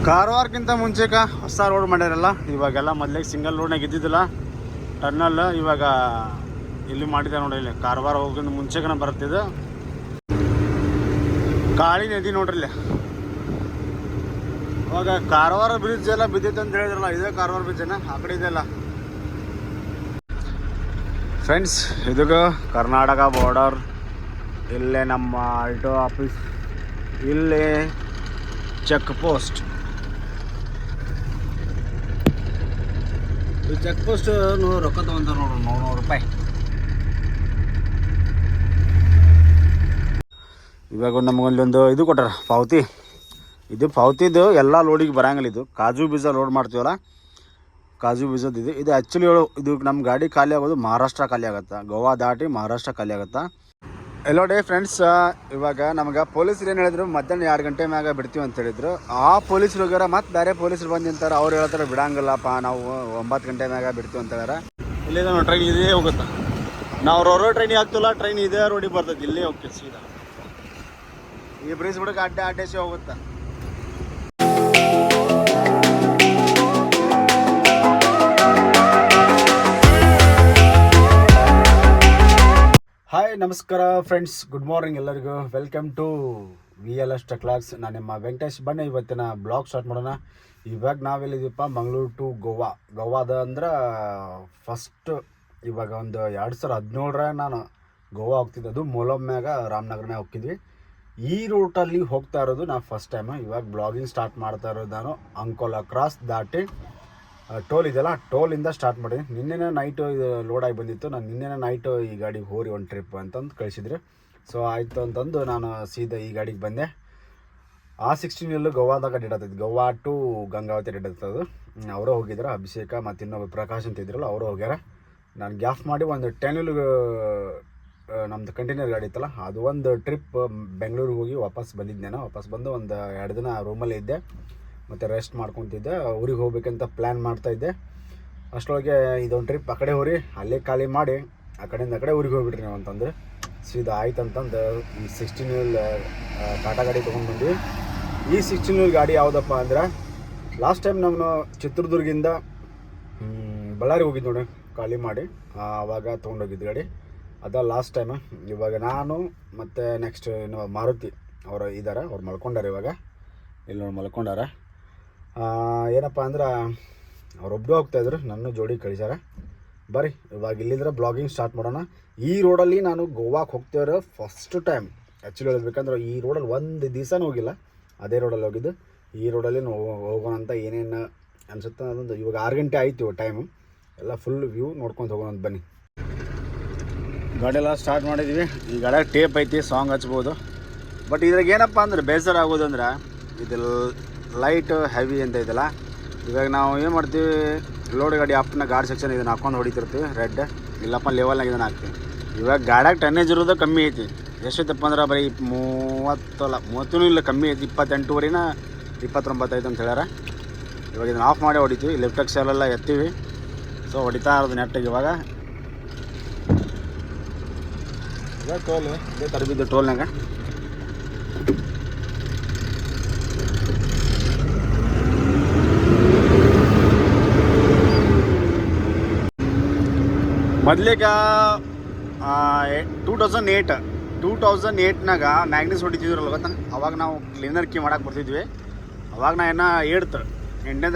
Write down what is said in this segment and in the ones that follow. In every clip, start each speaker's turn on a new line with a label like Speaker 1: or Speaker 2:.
Speaker 1: ಕಾರವಾರಕ್ಕಿಂತ ಮುಂಚೆಕ ಹೊಸ ರೋಡ್ ಮಾಡ್ಯಾರಲ್ಲ. ಇವಾಗೆಲ್ಲ ಮೊದಲಿಗೆ ಸಿಂಗಲ್ ರೋಡ್ನಾಗ ಇದ್ದಿದ್ದಿಲ್ಲ ಟನ್ನಲ್. ಇವಾಗ ಇಲ್ಲಿ ಮಾಡಿದ್ದಾರೆ ನೋಡ್ರಿ. ಇಲ್ಲಿ ಕಾರವಾರ ಹೋಗೋದು ಮುಂಚೆಕನ ಬರ್ತಿದ್ದು ಕಾಳಿ ನದಿ ನೋಡ್ರಿ. ಇಲ್ಲಿ ಇವಾಗ ಕಾರವಾರ ಬ್ರಿಡ್ಜ್ ಎಲ್ಲ ಬಿದ್ದಿತ್ತು ಅಂತ ಹೇಳಿದ್ರಲ್ಲ, ಇದೇ ಕಾರವಾರ ಬ್ರಿಡ್ಜ್ ಏನ ಆ ಕಡೆ ಇದೆಲ್ಲ ಫ್ರೆಂಡ್ಸ್. ಇದಕ್ಕೆ ಕರ್ನಾಟಕ ಬಾರ್ಡರ್. ಇಲ್ಲೇ ನಮ್ಮ ಆಲ್ಟೋ ಆಫೀಸ್, ಇಲ್ಲೇ ಚೆಕ್ ಪೋಸ್ಟ್. ಈ ಚೆಕ್ ಪೋಸ್ಟ್ ರೊಕ್ಕ ತಗೊಂತಾರೆ ನೋಡ್ರಿ, 900 ರೂಪಾಯಿ. ಇವಾಗ ನಮಗೊಂದೊಂದು ಇದು ಕೊಟ್ಟಾರ ಪಾವತಿ. ಇದು ಪಾವತಿದು ಎಲ್ಲ ಲೋಡಿಗೆ ಬರಂಗಿಲ್ಲ. ಇದು ಕಾಜು ಬೀಜ ಲೋಡ್ ಮಾಡ್ತೀವಲ್ಲ, ಕಾಜು ಬೀಜದ ಇದು ಆ್ಯಕ್ಚುಲಿ ಇದು ನಮ್ಮ ಗಾಡಿ ಖಾಲಿ ಆಗೋದು ಮಹಾರಾಷ್ಟ್ರ ಖಾಲಿ ಆಗುತ್ತೆ. ಗೋವಾ ದಾಟಿ ಮಹಾರಾಷ್ಟ್ರ ಖಾಲಿ ಆಗುತ್ತೆ. ಎಲ್ಲೋ ಡೇ ಫ್ರೆಂಡ್ಸ್, ಇವಾಗ ನಮ್ಗೆ ಪೊಲೀಸರು ಏನು ಹೇಳಿದ್ರು, ಮಧ್ಯಾಹ್ನ 2 ಗಂಟೆ ಮ್ಯಾಗ ಬಿಡ್ತೀವಿ ಅಂತ ಹೇಳಿದ್ರು. ಆ ಪೊಲೀಸರು ಹೋಗ್ಯಾರ, ಮತ್ತು ಬೇರೆ ಪೊಲೀಸರು ಬಂದು ನಿಂತಾರೆ. ಅವ್ರು ಹೇಳ್ತಾರೆ ಬಿಡಂಗಿಲ್ಲಪ್ಪ, ನಾವು 9 ಗಂಟೆ ಮ್ಯಾಗ ಬಿಡ್ತೀವಿ ಅಂತ ಹೇಳ್ಯಾರ. ಇಲ್ಲಿದೆ ನೋಡಿ, ಟ್ರೈನ್ ಇದೇ ಹೋಗುತ್ತೆ. ನಾವು ರೋಡ್ ಟ್ರೈನಿಗೆ ಆಗ್ತಿಲ್ಲ, ಟ್ರೈನ್ ಇದೇ ರೋಡಿಗೆ ಬರ್ತೈತಿ, ಇಲ್ಲೇ ಹೋಗ್ತೀವಿ ಸೀದಾ. ಈ ಬ್ರಿಡ್ಜ್ ಬಿಡಕ್ಕೆ ಅಡ್ಡೇಸಿ ಹೋಗುತ್ತೆ. ಹಾಯ್, ನಮಸ್ಕಾರ ಫ್ರೆಂಡ್ಸ್, ಗುಡ್ ಮಾರ್ನಿಂಗ್ ಎಲ್ಲರಿಗೂ. Welcome to VLS techlogs. ನಾನು ನಿಮ್ಮ ವೆಂಕಟೇಶ್. ಬನ್ನಿ ಇವತ್ತಿನ ಬ್ಲಾಗ್ ಸ್ಟಾರ್ಟ್ ಮಾಡೋಣ. ಇವಾಗ ನಾವೆಲ್ಲಿದ್ದೀವಪ್ಪ, ಮಂಗಳೂರು ಟು ಗೋವಾ. ಗೋವಾದ ಅಂದ್ರೆ ಫಸ್ಟ್ ಇವಾಗ ಒಂದು 2017 ನಾನು ಗೋವಾ ಹೋಗ್ತಿದ್ದೆ. ಅದು ಮೊಲೊಮ್ಮ್ಯಾಗ ರಾಮನಗರನೇ ಹೋಗ್ತಿದ್ವಿ. ಈ ರೂಟಲ್ಲಿ ಹೋಗ್ತಾ ಇರೋದು ನಾವು ಫಸ್ಟ್ ಟೈಮು. ಇವಾಗ ಬ್ಲಾಗಿಂಗ್ ಸ್ಟಾರ್ಟ್ ಮಾಡ್ತಾ ಇರೋದು ನಾನು ಅಂಕೋಲಾ ಕ್ರಾಸ್ ದಾಟಿ ಟೋಲ್ ಇದೆಯಲ್ಲ, ಟೋಲಿಂದ ಸ್ಟಾರ್ಟ್ ಮಾಡಿದ್ದೀನಿ. ನಿನ್ನೆನೇ ನೈಟು ಇದು ಲೋಡಾಗಿ ಬಂದಿತ್ತು. ನಾನು ನಿನ್ನೆನೇ ನೈಟು ಈ ಗಾಡಿಗೆ ಹೋರಿ ಒಂದು ಟ್ರಿಪ್ ಅಂತಂದು ಕಳಿಸಿದ್ರು. ಸೊ ಆಯಿತು ಅಂತಂದು ನಾನು ಸೀದಾ ಈ ಗಾಡಿಗೆ ಬಂದೆ. ಆ 16 ಗೋವಾದಾಗ ಅಡ್ಡಾಡ್ತೈತಿ. ಗೋವಾ ಟು ಗಂಗಾವತಿ ಅಡ್ಡಾಡ್ತದು. ಅವರೂ ಹೋಗಿದ್ರು, ಅಭಿಷೇಕ ಮತ್ತು ಇನ್ನೊಬ್ಬ ಪ್ರಕಾಶ್ ಅಂತ ಇದ್ರಲ್ಲ, ಅವರು ಹೋಗ್ಯಾರ. ನಾನು ಗ್ಯಾಫ್ ಮಾಡಿ ಒಂದು 10 ನಮ್ಮದು ಕಂಟೈನರ್ ಗಾಡಿ ಇತ್ತಲ್ಲ, ಅದು ಒಂದು ಟ್ರಿಪ್ ಬೆಂಗಳೂರಿಗೆ ಹೋಗಿ ವಾಪಸ್ ಬಂದಿದ್ದೆ. ನಾನು ವಾಪಸ್ ಬಂದು ಒಂದು 2 ದಿನ ರೂಮಲ್ಲೇ ಇದ್ದೆ, ಮತ್ತು ರೆಸ್ಟ್ ಮಾಡ್ಕೊತಿದ್ದೆ. ಊರಿಗೆ ಹೋಗ್ಬೇಕಂತ ಪ್ಲ್ಯಾನ್ ಮಾಡ್ತಾಯಿದ್ದೆ. ಅಷ್ಟರೊಳಗೆ ಇದೊಂದು ಟ್ರಿಪ್ ಆ ಕಡೆ ಹೋರಿ, ಅಲ್ಲೇ ಖಾಲಿ ಮಾಡಿ ಆ ಕಡೆಯಿಂದ ಆ ಕಡೆ ಊರಿಗೆ ಹೋಗ್ಬಿಟ್ರಿ ನಾವು ಅಂತಂದ್ರೆ ಸೀದಾ ಆಯ್ತು ಅಂತಂದು ಈ 16 ಟಾಟಾ ಗಾಡಿ ತೊಗೊಂಡು ಬಂದ್ವಿ. ಈ 16 ಗಾಡಿ ಯಾವುದಪ್ಪ ಅಂದ್ರೆ, ಲಾಸ್ಟ್ ಟೈಮ್ ನಾವು ಚಿತ್ರದುರ್ಗಿಂದ ಬಳ್ಳಾರಿ ಹೋಗಿದ್ದು ನೋಡಿ, ಖಾಲಿ ಮಾಡಿ ಆವಾಗ ತೊಗೊಂಡೋಗಿದ್ದು ಗಾಡಿ. ಅದ ಲಾಸ್ಟ್ ಟೈಮು. ಇವಾಗ ನಾನು ಮತ್ತು ನೆಕ್ಸ್ಟ್ ಇನ್ನು ಮಾರುತಿ ಅವರು ಇದ್ದಾರೆ, ಅವ್ರು ಮಲ್ಕೊಂಡಾರೆ. ಇವಾಗ ಇಲ್ಲಿ ನೋಡಿ ಮಲ್ಕೊಂಡಾರ. ಏನಪ್ಪ ಅಂದ್ರೆ ಅವರೊಬ್ಬರು ಹೋಗ್ತಾಯಿದ್ರು, ನನ್ನ ಜೋಡಿ ಕಳಿಸ್ಯಾರ. ಬರ್ರಿ ಇವಾಗ ಇಲ್ಲಿಂದ್ರೆ ಬ್ಲಾಗಿಂಗ್ ಸ್ಟಾರ್ಟ್ ಮಾಡೋಣ. ಈ ರೋಡಲ್ಲಿ ನಾನು ಗೋವಾಕ್ಕೆ ಹೋಗ್ತಿರೋ ಫಸ್ಟ್ ಟೈಮ್. ಆ್ಯಕ್ಚುಲಿ ಹೇಳ್ಬೇಕಂದ್ರೆ ಈ ರೋಡಲ್ಲಿ ಒಂದು ದಿವಸನೂ ಹೋಗಿಲ್ಲ, ಅದೇ ರೋಡಲ್ಲಿ ಹೋಗಿದ್ದು. ಈ ರೋಡಲ್ಲಿ ಹೋಗೋಣ ಅಂತ ಏನೇನು ಅನಿಸುತ್ತೆ ಅದೊಂದು. ಇವಾಗ 6 ಗಂಟೆ ಆಯಿತು ಟೈಮು. ಎಲ್ಲ ಫುಲ್ ವ್ಯೂ ನೋಡ್ಕೊಂಡು ಹೋಗೋಣ ಅಂತ ಬನ್ನಿ. ಗಾಡಿಯೆಲ್ಲ ಸ್ಟಾರ್ಟ್ ಮಾಡಿದ್ವಿ. ಈ ಗಾಡಿಯಾಗ ಟೇಪ್ ಐತಿ, ಸಾಂಗ್ ಹಚ್ಬೋದು. ಬಟ್ ಇದ್ರಾಗ ಏನಪ್ಪ ಅಂದ್ರೆ ಬೇಸರ ಆಗೋದಂದ್ರೆ, ಇದು ಲೈಟ್ ಹೆವಿ ಅಂತ ಐತಲ್ಲ. ಇವಾಗ ನಾವು ಏನು ಮಾಡ್ತೀವಿ, ಲೋಡ್ ಗಾಡಿ ಅಪ್ಪನ ಗಾಡಿ ಸೆಕ್ಷನ್ ಇದನ್ನು ಹಾಕೊಂಡು ಹೊಡಿತಿರ್ತೀವಿ ರೆಡ್, ಇಲ್ಲಪ್ಪ ಲೆವೆಲ್ನಾಗ ಇದನ್ನು ಹಾಕ್ತೀವಿ. ಇವಾಗ ಗಾಡಿಯಾಗ ಟನ್ನೇಜ್ ಇರೋದು ಕಮ್ಮಿ ಐತಿ. ಎಷ್ಟೈತಪ್ಪ ಅಂದ್ರೆ ಬರೀ 30 ಇಲ್ಲ, ಕಮ್ಮಿ ಐತಿ. 28ವರೆನ 29 ಐತೆ ಅಂತ ಹೇಳ್ಯಾರ. ಇವಾಗ ಇದನ್ನು ಆಫ್ ಮಾಡಿ ಹೊಡಿತೀವಿ. ಲೆಫ್ಟ್ ಎಕ್ಸೆಲೆಲ್ಲ ಎತ್ತೀವಿ. ಸೊ ಹೊಡಿತಾ ಇರೋದು ನೆಟ್ಟಿಗೆ. ಇವಾಗ ಟೋಲ್ ಇದೇ ತರಬಿದ್ದು ಟೋಲ್ನಾಗ. ಮೊದಲಿಗೆ 2008ನಾಗ ಮ್ಯಾಗ್ನಿಸ್ ಹೊಡಿತಿದ್ರಲ್ಲ ಗೊತ್ತಾ, ಅವಾಗ ನಾವು ಕ್ಲೀನರ್ ಕೀ ಮಾಡಕ್ಕೆ ಬರ್ತಿದ್ವಿ. ಅವಾಗ ನಾ ಏನೋ 8ನೇ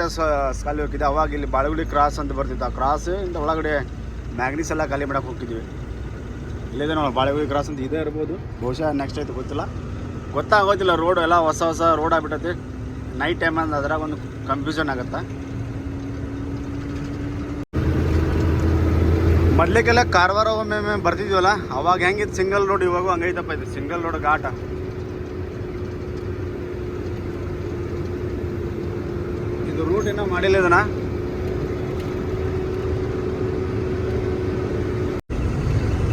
Speaker 1: ಸ್ಕಾಲಿ ಹೋಗಿದ್ದೆ. ಅವಾಗ ಇಲ್ಲಿ ಬಾಳುಗುಳಿ ಕ್ರಾಸ್ ಅಂತ ಬರ್ತಿತ್ತು. ಆ ಕ್ರಾಸ್ ಇಂದ ಒಳಗಡೆ ಮ್ಯಾಗ್ನಿಸ್ ಎಲ್ಲ ಖಾಲಿ ಮಾಡಕ್ಕೆ ಹೋಗ್ತಿದ್ವಿ. ಇಲ್ಲಿದೆ ನೋಡಿ ಬಾಳುಗುಳಿ ಕ್ರಾಸ್ ಅಂತ ಇದೇ ಇರ್ಬೋದು, ಬಹುಶಃ ನೆಕ್ಸ್ಟ್ ಆಯ್ತು ಗೊತ್ತಿಲ್ಲ. ಗೊತ್ತಾಗೋದಿಲ್ಲ, ರೋಡ್ ಎಲ್ಲ ಹೊಸ ರೋಡ್ ಆಗ್ಬಿಟ್ಟೈತಿ. ನೈಟ್ ಟೈಮ್ ಅಂದ್ರೆ ಅದ್ರಾಗ ಒಂದು ಕನ್ಫ್ಯೂಷನ್ ಆಗುತ್ತೆ. ಮೊದಲಿಗೆಲ್ಲ ಕಾರವಾರ ಒಮ್ಮೆ ಬರ್ತಿದ್ವಲ್ಲ, ಅವಾಗ ಹೆಂಗಿತ್ತು ಸಿಂಗಲ್ ರೋಡ್, ಇವಾಗ ಹಂಗೈತಪ್ಪ. ಇದು ಸಿಂಗಲ್ ರೋಡ್ ಘಾಟ. ಇದು ರೂಟ್ ಏನೋ ಮಾಡಿಲ್ಲ ಇದನ್ನ.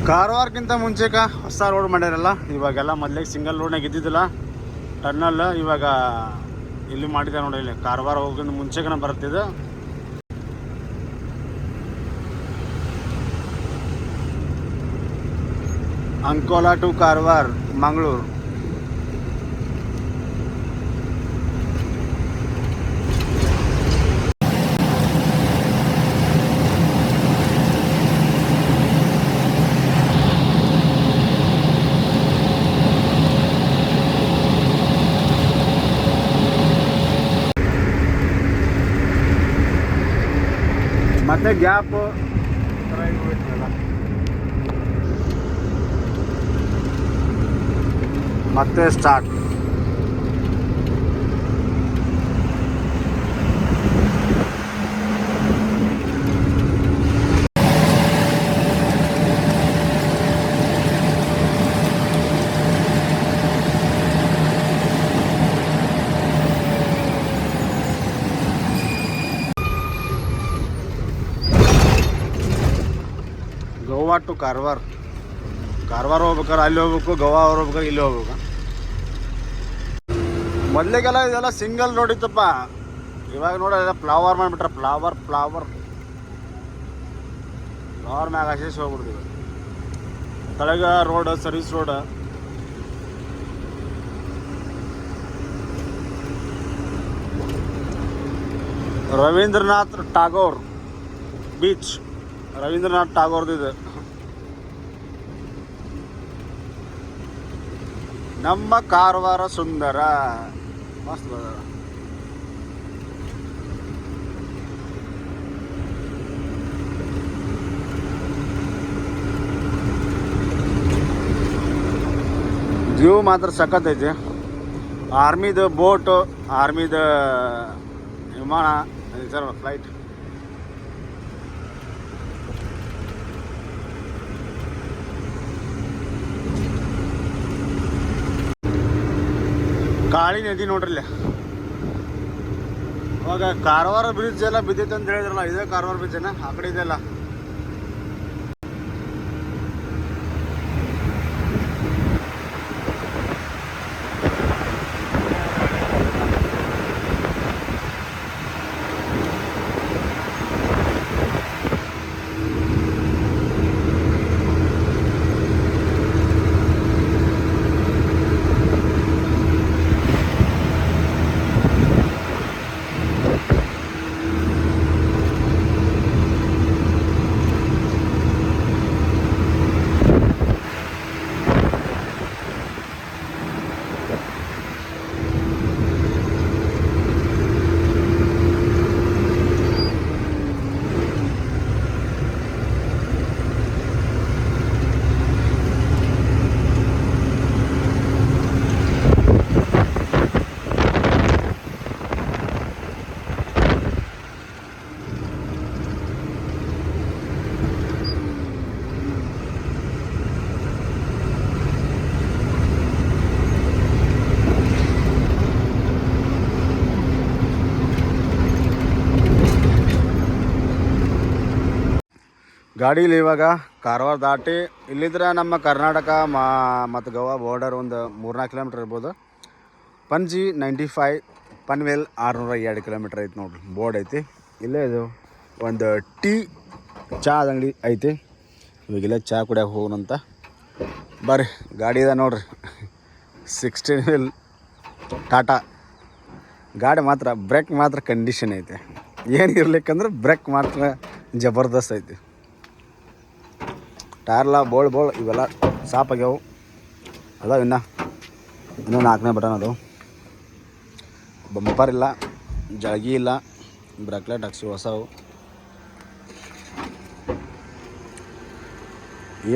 Speaker 1: ಕಾರವಾರಕ್ಕಿಂತ ಮುಂಚೆಕ ಹೊಸ ರೋಡ್ ಮಾಡ್ಯಾರಲ್ಲ. ಇವಾಗೆಲ್ಲ ಮೊದಲಿಗೆ ಸಿಂಗಲ್ ರೋಡ್ನಾಗ ಇದ್ದಿದ್ದಿಲ್ಲ ಟನ್ನಲ್. ಇವಾಗ ಇಲ್ಲಿ ಮಾಡಿದ್ದಾರೆ ನೋಡಿ. ಇಲ್ಲಿ ಕಾರವಾರ ಹೋಗೋದು ಮುಂಚೆಕನ ಬರ್ತಿದ್ದು. ಅಂಕೋಲಾ ಟು ಕಾರವಾರ ಮಂಗಳೂರು. ಮತ್ತೆ ಗ್ಯಾಪ್ ಮತ್ತೆ ಸ್ಟಾರ್ಟ್. ಗೋವಾ ಟು ಕಾರವಾರ. ಕಾರವಾರ ಹೋಗ್ಬೇಕಾರೆ ಅಲ್ಲಿ ಹೋಗ್ಬೇಕು, ಗೋವಾ ಹೋಗ್ಬೇಕಾರೆ ಇಲ್ಲಿ ಹೋಗ್ಬೇಕು. ಮೊದಲಿಗೆಲ್ಲ ಇದೆಲ್ಲ ಸಿಂಗಲ್ ರೋಡ್ ಇತ್ತಪ್ಪ. ಇವಾಗ ನೋಡಿದ್ರೆ ಫ್ಲವರ್ ಮಾಡಿಬಿಟ್ರೆ ಫ್ಲವರ್ ಮ್ಯಾಗ ಆಶಿಸ್ ಹೋಗ್ಬಿಡ್ತೀವಿ. ತಳಗ road, service road. Rabindranath Tagore beach, Rabindranath ಟಾಗೋರ್ದು ಇದು. ನಮ್ಮ ಕಾರವಾರ ಸುಂದರ ಮಸ್ತ್ ಬದ. ವ್ಯೂ ಮಾತ್ರ ಸಖತ್ ಐತಿ. ಆರ್ಮಿದು ಬೋಟು, ಆರ್ಮಿದ ವಿಮಾನ, ಸರ್ ಫ್ಲೈಟ್. ಕಾಳಿ ನದಿ ನೋಡ್ರಿಲ್ಲ. ಅವಾಗ ಕಾರವಾರ ಬ್ರಿಡ್ಜ್ ಎಲ್ಲ ಬಿದ್ದೈತೆ ಅಂತ ಹೇಳಿದ್ರಲ್ಲ, ಇದೇ ಕಾರವಾರ ಬ್ರಿಡ್ಜ್ ಏನ? ಆ ಕಡೆ ಇದೆಲ್ಲ ಗಾಡೀಲಿ ಇವಾಗ ಕಾರವಾರ ದಾಟಿ ಇಲ್ಲಿದ್ರೆ ನಮ್ಮ ಕರ್ನಾಟಕ ಮತ್ತು ಗೋವಾ ಬಾರ್ಡರ್ ಒಂದು 3-4 ಕಿಲೋಮೀಟ್ರ್ ಇರ್ಬೋದು. ಪಂಜಿ 95, ಪನ್ವೇಲ್ 602 ಕಿಲೋಮೀಟ್ರ್ ಐತಿ ನೋಡ್ರಿ. ಬೋರ್ಡ್ ಐತಿ ಇಲ್ಲೇ. ಇದು ಒಂದು ಚಾದ ಅಂಗಡಿ ಐತಿ. ಇವಾಗೆಲ್ಲ ಚಹಾ ಕುಡಿಯೋಕೆ ಹೋಗೋಣಂತ ಬರ್ರಿ. ಗಾಡಿ ಇದೆ ನೋಡ್ರಿ, 16 ವೀಲ್ ಟಾಟಾ ಗಾಡಿ. ಮಾತ್ರ ಬ್ರೇಕ್ ಮಾತ್ರ ಕಂಡೀಷನ್ ಐತೆ. ಏನು ಇರ್ಲಿಕ್ಕಂದ್ರೆ ಬ್ರೇಕ್ ಮಾತ್ರ ಜಬರ್ದಸ್ತ್ ಐತಿ. ಟೈರ್ಲ ಬೋಳ್ ಇವೆಲ್ಲ ಸಾಪ್ ಆಗ್ಯಾವು. ಅದಾವ ಇನ್ನೂ 4ನೇ ಬಟನ್ ಅದು. ಬಂಪರ್ ಇಲ್ಲ, ಜಳಗಿ ಇಲ್ಲ, ಬ್ರೇಕ್ಲೈಟ್ ಹಾಕ್ಸಿ ಹೊಸವು.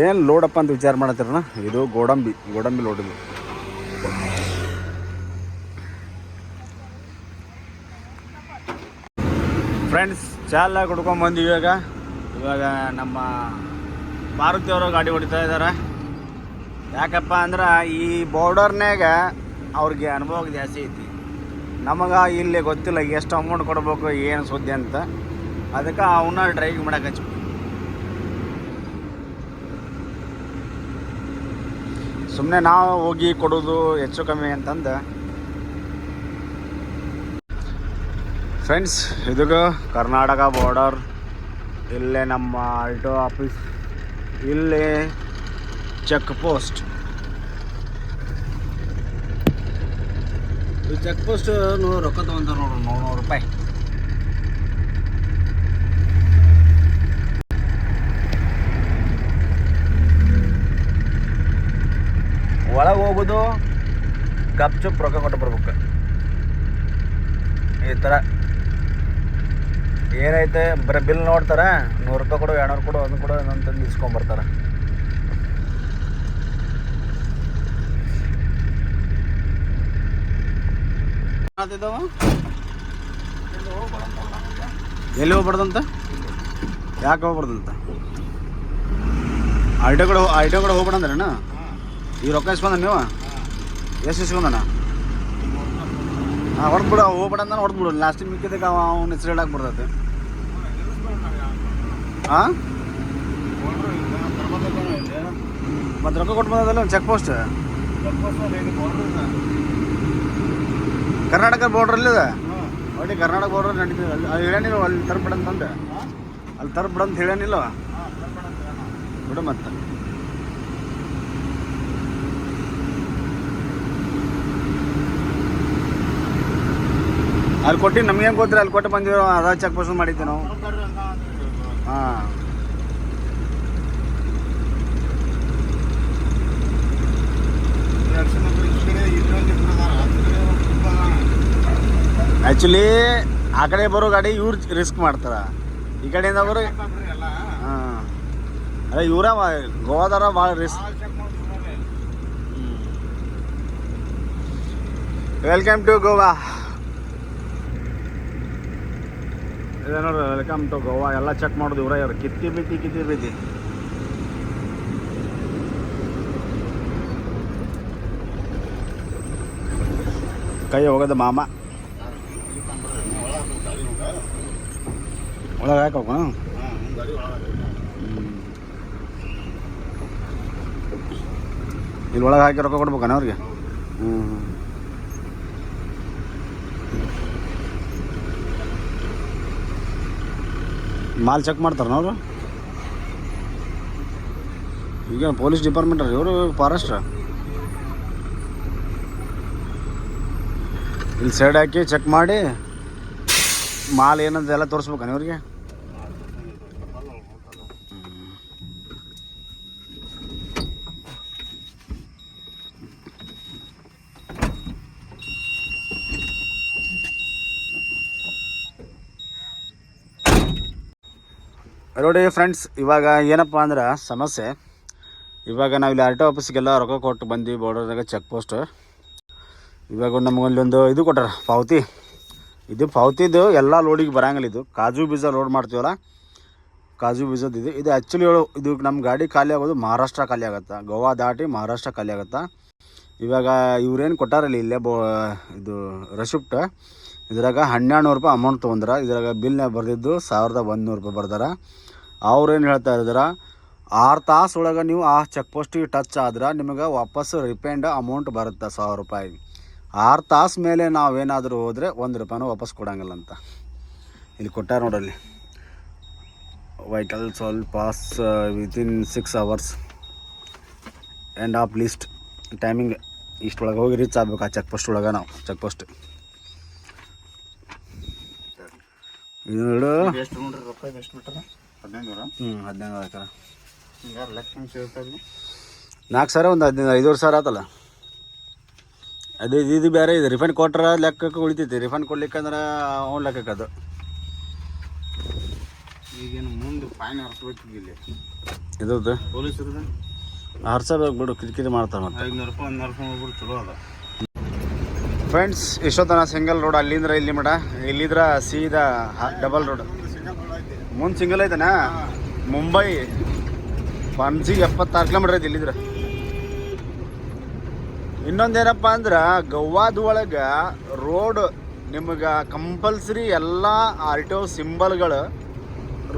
Speaker 1: ಏನು ಲೋಡಪ್ಪ ಅಂತ ವಿಚಾರ ಮಾಡತ್ತೀರಣ್ಣ? ಇದು ಗೋಡಂಬಿ ಲೋಡ್. ಇದು ಫ್ರೆಂಡ್ಸ್ ಚಾಲ ಕುಡ್ಕೊಂಬಂದು ಇವಾಗ ನಮ್ಮ ಮಾರುತಿಯವರು ಗಾಡಿ ಹೊಡಿತಾ ಇದ್ದಾರೆ. ಯಾಕಪ್ಪ ಅಂದ್ರೆ ಈ ಬಾರ್ಡರ್ನಾಗ ಅವ್ರಿಗೆ ಅನುಭವ ಜಾಸ್ತಿ ಐತಿ. ನಮಗೆ ಇಲ್ಲಿ ಗೊತ್ತಿಲ್ಲ ಎಷ್ಟು ಅಮೌಂಟ್ ಕೊಡ್ಬೇಕು, ಏನು ಸುದ್ದಿ ಅಂತ. ಅದಕ್ಕೆ ಅವನ್ನ ಡ್ರೈವಿಂಗ್ ಮಾಡಕ್ಕೆ ಹಚ್ಚಿ ಸುಮ್ಮನೆ ನಾವು ಹೋಗಿ ಕೊಡೋದು ಹೆಚ್ಚು ಕಮ್ಮಿ ಅಂತಂದು. ಫ್ರೆಂಡ್ಸ್ ಇದಕ್ಕೆ ಕರ್ನಾಟಕ ಬಾರ್ಡರ್. ಇಲ್ಲೇ ನಮ್ಮ ಆಲ್ಟೋ ಆಫೀಸ್, ಇಲ್ಲೇ ಚೆಕ್ ಪೋಸ್ಟ್. ಈ ಚೆಕ್ ಪೋಸ್ಟ್ ರೊಕ್ಕ ತೊಗೊಂತಾರೆ ನೋಡ್ರಿ, 900 ರೂಪಾಯಿ. ಒಳಗೆ ಹೋಗೋದು ಗಪ್ ಚುಪ್ ರೊಕ್ಕ ಕೊಟ್ಟು ಬರ್ಬೇಕು ಈ ಥರ. ಏನೈತೆ ಬರೀ ಬಿಲ್ ನೋಡ್ತಾರೆ, 100 ರೂಪಾಯಿ ಕೊಡು 200 ಕೊಡು ಅದನ್ನು ಕೊಡು ಅದನ್ನು ತಂದು ಇಸ್ಕೊಂಬರ್ತಾರೆ. ಎಲ್ಲಿ ಹೋಗ್ಬಾರ್ದಂತ? ಯಾಕೆ ಹೋಗ್ಬಾರ್ದಂತ? ಐಟಮ್ ಕೂಡ ಹೋಗ್ಬೇಡಂದ್ರೇನ? ಈ ರೊಕ್ಕ ಇಸ್ಕೊಂಡ ನೀವು ಎಷ್ಟು ಇಸ್ಕೊಂಡನ? ಹಾಂ ಹೊಡೆದ್ಬಿಡು, ಹೋಗ್ಬೇಡ ಅಂದ್ರೆ ಹೊಡೆದ್ಬಿಡು. ಲಾಸ್ಟಿಗೆ ಮಿಕ್ಕಿದಾಗ ಅವ್ನು ಹೆಸರು ಹೇಳಾಕ್ಬಿಡ್ತೈತೆ. ಹಾಂ ಮತ್ತು ರೊಕ್ಕ ಕೊಟ್ಟು ಬಂದದಲ್ಲ ಒಂದು ಚೆಕ್ ಪೋಸ್ಟ್. ಕರ್ನಾಟಕ ಬೋರ್ಡ್ರಲ್ಲಿದೆ ಒಳ್ಳೆ. ಕರ್ನಾಟಕ ಬೋರ್ಡ್ರ್ ನಡೀತದೆ. ಅಲ್ಲಿ ಹೇಳೇನಿಲ್ಲ ಅಲ್ಲಿ ತರ್ಬಿಡ ಅಂತಂದೆ. ಅಲ್ಲಿ ತರ್ಬಿಡ ಅಂತ ಹೇಳೇನಿಲ್ಲ ಬಿಡು. ಮತ್ತೆ ಅಲ್ಲಿ ಕೊಟ್ಟು ನಮ್ಗೆ ಹೆಂಗೆ ಗೊತ್ತಿರ? ಅಲ್ಲಿ ಕೊಟ್ಟು ಬಂದಿರೋ ಅದ ಚೆಕ್ ಪೋಸ್ಟ್ ಮಾಡಿದ್ದೆ ನಾವು. ಹಾಂ ಆ್ಯಕ್ಚುಲಿ ಆ ಕಡೆ ಬರೋ ಗಾಡಿ ಇವ್ರು ರಿಸ್ಕ್ ಮಾಡ್ತಾರ, ಈ ಕಡೆಯಿಂದ ಬರೋ. ಹಾಂ ಅದೇ ಇವರ ಗೋವಾದಾರ ಭಾಳ ರಿಸ್ಕ್. Welcome to Goa. ಇದೆ ನೋಡ್ರಿ, ವೆಲ್ಕಮ್ ಟು ಗೋವಾ. ಎಲ್ಲ ಚೆಕ್ ಮಾಡೋದು ಇವರ ಇವ್ರು. ಕಿತ್ತಿ ಬೀತಿ ಕೈ ಹೋಗೋದು ಮಾಮ. ಒಳಗೆ ಹಾಕೋಕ ಇಲ್ಲಿ ಒಳಗೆ ಹಾಕಿ ರೊಕ್ಕ ಕೊಡ್ಬೇಕನ ಅವ್ರಿಗೆ? ಮಾಲ್ ಚೆಕ್ ಮಾಡ್ತಾರ ಅವರು. ಈಗ ಪೊಲೀಸ್ ಡಿಪಾರ್ಟ್ಮೆಂಟ್ ರೀ ಇವರು, ಫಾರೆಸ್ಟ್. ಇಲ್ಲಿ ಸೈಡ್ ಹಾಕಿ ಚೆಕ್ ಮಾಡಿ ಮಾಲ್ ಏನಂತ ಎಲ್ಲ ತೋರಿಸ್ಬೇಕನ ಇವ್ರಿಗೆ. ನೋಡಿ ಫ್ರೆಂಡ್ಸ್, ಇವಾಗ ಏನಪ್ಪ ಅಂದ್ರೆ ಸಮಸ್ಯೆ, ಇವಾಗ ನಾವಿಲ್ಲಿ ಆರ್ ಟಿ ಆಫೀಸ್ಗೆಲ್ಲ ರೊಕ್ಕ ಕೊಟ್ಟು ಬಂದು ಬೋರ್ಡರ್ದಾಗ ಚೆಕ್ ಪೋಸ್ಟ್. ಇವಾಗ ನಮಗೊಂದು ಇದು ಕೊಟ್ಟಾರ ಪಾವತಿ. ಇದು ಪಾವತಿದು ಎಲ್ಲ ಲೋಡಿಗೆ ಬರೋಂಗಿಲ್ಲ. ಇದು ಕಾಜು ಬೀಜ ಲೋಡ್ ಮಾಡ್ತೀವಲ್ಲ, ಕಾಜು ಬೀಜದ್ದು ಇದು ಆ್ಯಕ್ಚುಲಿ ಇದು ನಮ್ಮ ಗಾಡಿ ಖಾಲಿ ಆಗೋದು ಮಹಾರಾಷ್ಟ್ರ ಖಾಲಿ ಆಗುತ್ತೆ. ಗೋವಾ ದಾಟಿ ಮಹಾರಾಷ್ಟ್ರ ಖಾಲಿ ಆಗುತ್ತೆ. ಇವಾಗ ಇವ್ರೇನು ಕೊಟ್ಟಾರಲ್ಲಿ ಇಲ್ಲೇ ಇದು ರೆಸಿಪ್ಟ್, ಇದ್ರಾಗ 1200 ರೂಪಾಯಿ ಅಮೌಂಟ್ ತೊಗೊಂಡ್ರ. ಇದ್ರಾಗ ಬಿಲ್ನಾಗ ಬರೆದಿದ್ದು 1100 ರೂಪಾಯಿ ಬರ್ದಾರ. ಅವ್ರೇನು ಹೇಳ್ತಾ ಇದ್ದಾರೆ, 6 ತಾಸು ಒಳಗೆ ನೀವು ಆ ಚೆಕ್ ಪೋಸ್ಟಿಗೆ ಟಚ್ ಆದ್ರೆ ನಿಮಗೆ ವಾಪಸ್ ರಿಪೇಂಡ್ ಅಮೌಂಟ್ ಬರುತ್ತೆ 1000 ರೂಪಾಯಿ. 6 ತಾಸು ಮೇಲೆ ನಾವೇನಾದರೂ ಹೋದರೆ 1 ರೂಪಾಯಿನೂ ವಾಪಸ್ ಕೊಡೋಂಗಿಲ್ಲ ಅಂತ ಇಲ್ಲಿ ಕೊಟ್ಟಾರ ನೋಡಲ್ಲಿ. Vehicle shall pass within 6 hours end of least timing. ಇಷ್ಟೊಳಗೆ ಹೋಗಿ ರೀಚ್ ಆಗ್ಬೇಕು ಆ ಚೆಕ್ ಪೋಸ್ಟ್ ಒಳಗೆ. ನಾವು ಚೆಕ್ ಪೋಸ್ಟ್ ಇದು ನೋಡು. ಎಷ್ಟು ನೋಡ್ರಿ ರೊಕ್ಕ ಎಷ್ಟು ಬಿಟ್ಟಾರ? 1500 ಹಾಕಾರ. 4 ಸಾವಿರ ಒಂದು 5,500 ಸಾವಿರ ಆತಲ್ಲ. ಅದು ಇದು ಬೇರೆ. ಇದು ರಿಫಂಡ್ ಕೊಟ್ರೆ ಲೆಕ್ಕಕ್ಕೆ ಉಳಿತೈತಿ. ರಿಫಂಡ್ ಕೊಡ್ಲಿಕ್ಕಂದ್ರೆ ಅವ್ನು ಲೆಕ್ಕಕ್ಕೆ ಅದು. ಈಗೇನು ಮುಂದೆ ಫೈನ್ ಹರಿಸ್ಬೇಕು ಇಲ್ಲಿ ಇದ್ರದ್ದು ಪೊಲೀಸರದ್ದು ಹರ್ಸಬೇಕು ಬಿಡು. ಕಿರಿಕಿರಿ ಮಾಡ್ತಾರೆ. ಮತ್ತೆ 500 ರೂಪಾಯಿ 100 ರೂಪಾಯಿ ಹೋಗ್ಬಿಟ್ಟು ಚಲೋ ಅದ. ಫ್ರೆಂಡ್ಸ್, ಇಷ್ಟೊತ್ತನ ಸಿಂಗಲ್ ರೋಡ್ ಅಲ್ಲಿಂದ್ರೆ ಇಲ್ಲಿ ಮಟ, ಇಲ್ಲಿದ್ರೆ ಸೀದಾ ಡಬಲ್ ರೋಡ್. ಮುಂದೆ ಸಿಂಗಲ್ ಐತನಾ? ಮುಂಬೈ ಪಂಜಿಗೆ 76 ಕಿಲೋಮೀಟ್ರ್ ಐತಿ ಇಲ್ಲಿದ್ರೆ. ಇನ್ನೊಂದೇನಪ್ಪ ಅಂದ್ರೆ ಗೋವಾದ ಒಳಗೆ ರೋಡ್ ನಿಮಗೆ ಕಂಪಲ್ಸರಿ ಎಲ್ಲ ಆರ್ ಟಿ ಒ ಸಿಂಬಲ್ಗಳು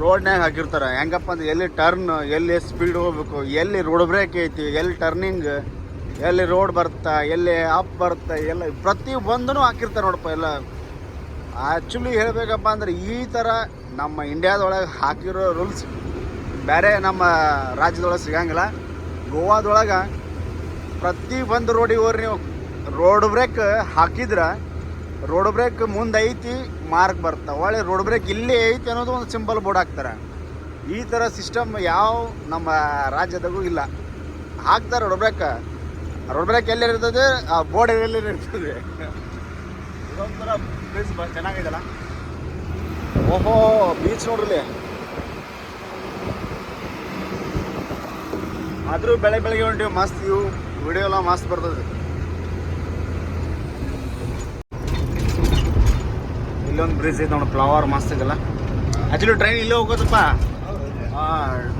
Speaker 1: ರೋಡ್ನ್ಯಾಗ ಹಾಕಿರ್ತಾರೆ. ಹೆಂಗಪ್ಪ ಅಂದ್ರೆ ಎಲ್ಲಿ ಟರ್ನ್, ಎಲ್ಲಿ ಸ್ಪೀಡ್ ಹೋಗ್ಬೇಕು, ಎಲ್ಲಿ ರೋಡ್ ಬ್ರೇಕ್ ಐತಿ, ಎಲ್ಲಿ ಟರ್ನಿಂಗ್, ಎಲ್ಲಿ ರೋಡ್ ಬರ್ತಾ, ಎಲ್ಲಿ ಅಪ್ ಬರ್ತಾ, ಎಲ್ಲ ಪ್ರತಿಯೊಂದೂ ಹಾಕಿರ್ತಾರೆ ನೋಡಪ್ಪ ಎಲ್ಲ. ಆ್ಯಕ್ಚುಲಿ ಹೇಳಬೇಕಪ್ಪ ಅಂದ್ರೆ ಈ ಥರ ನಮ್ಮ ಇಂಡಿಯಾದೊಳಗೆ ಹಾಕಿರೋ ರೂಲ್ಸ್ ಬೇರೆ ನಮ್ಮ ರಾಜ್ಯದೊಳಗೆ ಸಿಗಂಗಿಲ್ಲ. ಗೋವಾದೊಳಗೆ ಪ್ರತಿಯೊಂದು ರೋಡಿಗೆ ಹೋಗ್ರಿ ನೀವು, ರೋಡ್ ಬ್ರೇಕ್ ಹಾಕಿದ್ರೆ ರೋಡ್ ಬ್ರೇಕ್ ಮುಂದೆ ಐತಿ ಮಾರ್ಕ್ ಬರ್ತಾ, ಒಳ್ಳೆ ರೋಡ್ ಬ್ರೇಕ್ ಇಲ್ಲೇ ಐತಿ ಅನ್ನೋದು ಒಂದು ಸಿಂಬಲ್ ಬೋರ್ಡ್ ಹಾಕ್ತಾರೆ. ಈ ಥರ ಸಿಸ್ಟಮ್ ಯಾವ ನಮ್ಮ ರಾಜ್ಯದಾಗೂ ಇಲ್ಲ. ಹಾಕ್ತಾರೆ ರೋಡ್ ಬ್ರೇಕ್ ಎಲ್ಲಿ ಇರ್ತದೆ, ಆ ಬೋರ್ಡ್ ಎಲ್ಲಿ ಇರ್ತದೆ. ಇದೊಂಥರ ಪ್ಲೇಸ್ ಚೆನ್ನಾಗಿದೆಲ್ಲ. ಓಹೋ ಬೀಚ್ ನೋಡ್ರಿ. ಆದರೂ ಬೆಳಗ್ಗೆ ಹೊಂಟಿವಿ, ಮಸ್ತ್ ಇವು ವಿಡಿಯೋ ಎಲ್ಲ ಮಸ್ತ್ ಬರ್ತದೆ. ಇಲ್ಲೊಂದು ಬ್ರಿಡ್ಜ್ ಐತೆ ನೋಡಿ, ಫ್ಲವರ್ ಮಸ್ತ್ ಇದೆಲ್ಲ. ಆ್ಯಕ್ಚುಲಿ ಟ್ರೈನ್ ಇಲ್ಲೇ ಹೋಗೋದಪ್ಪ.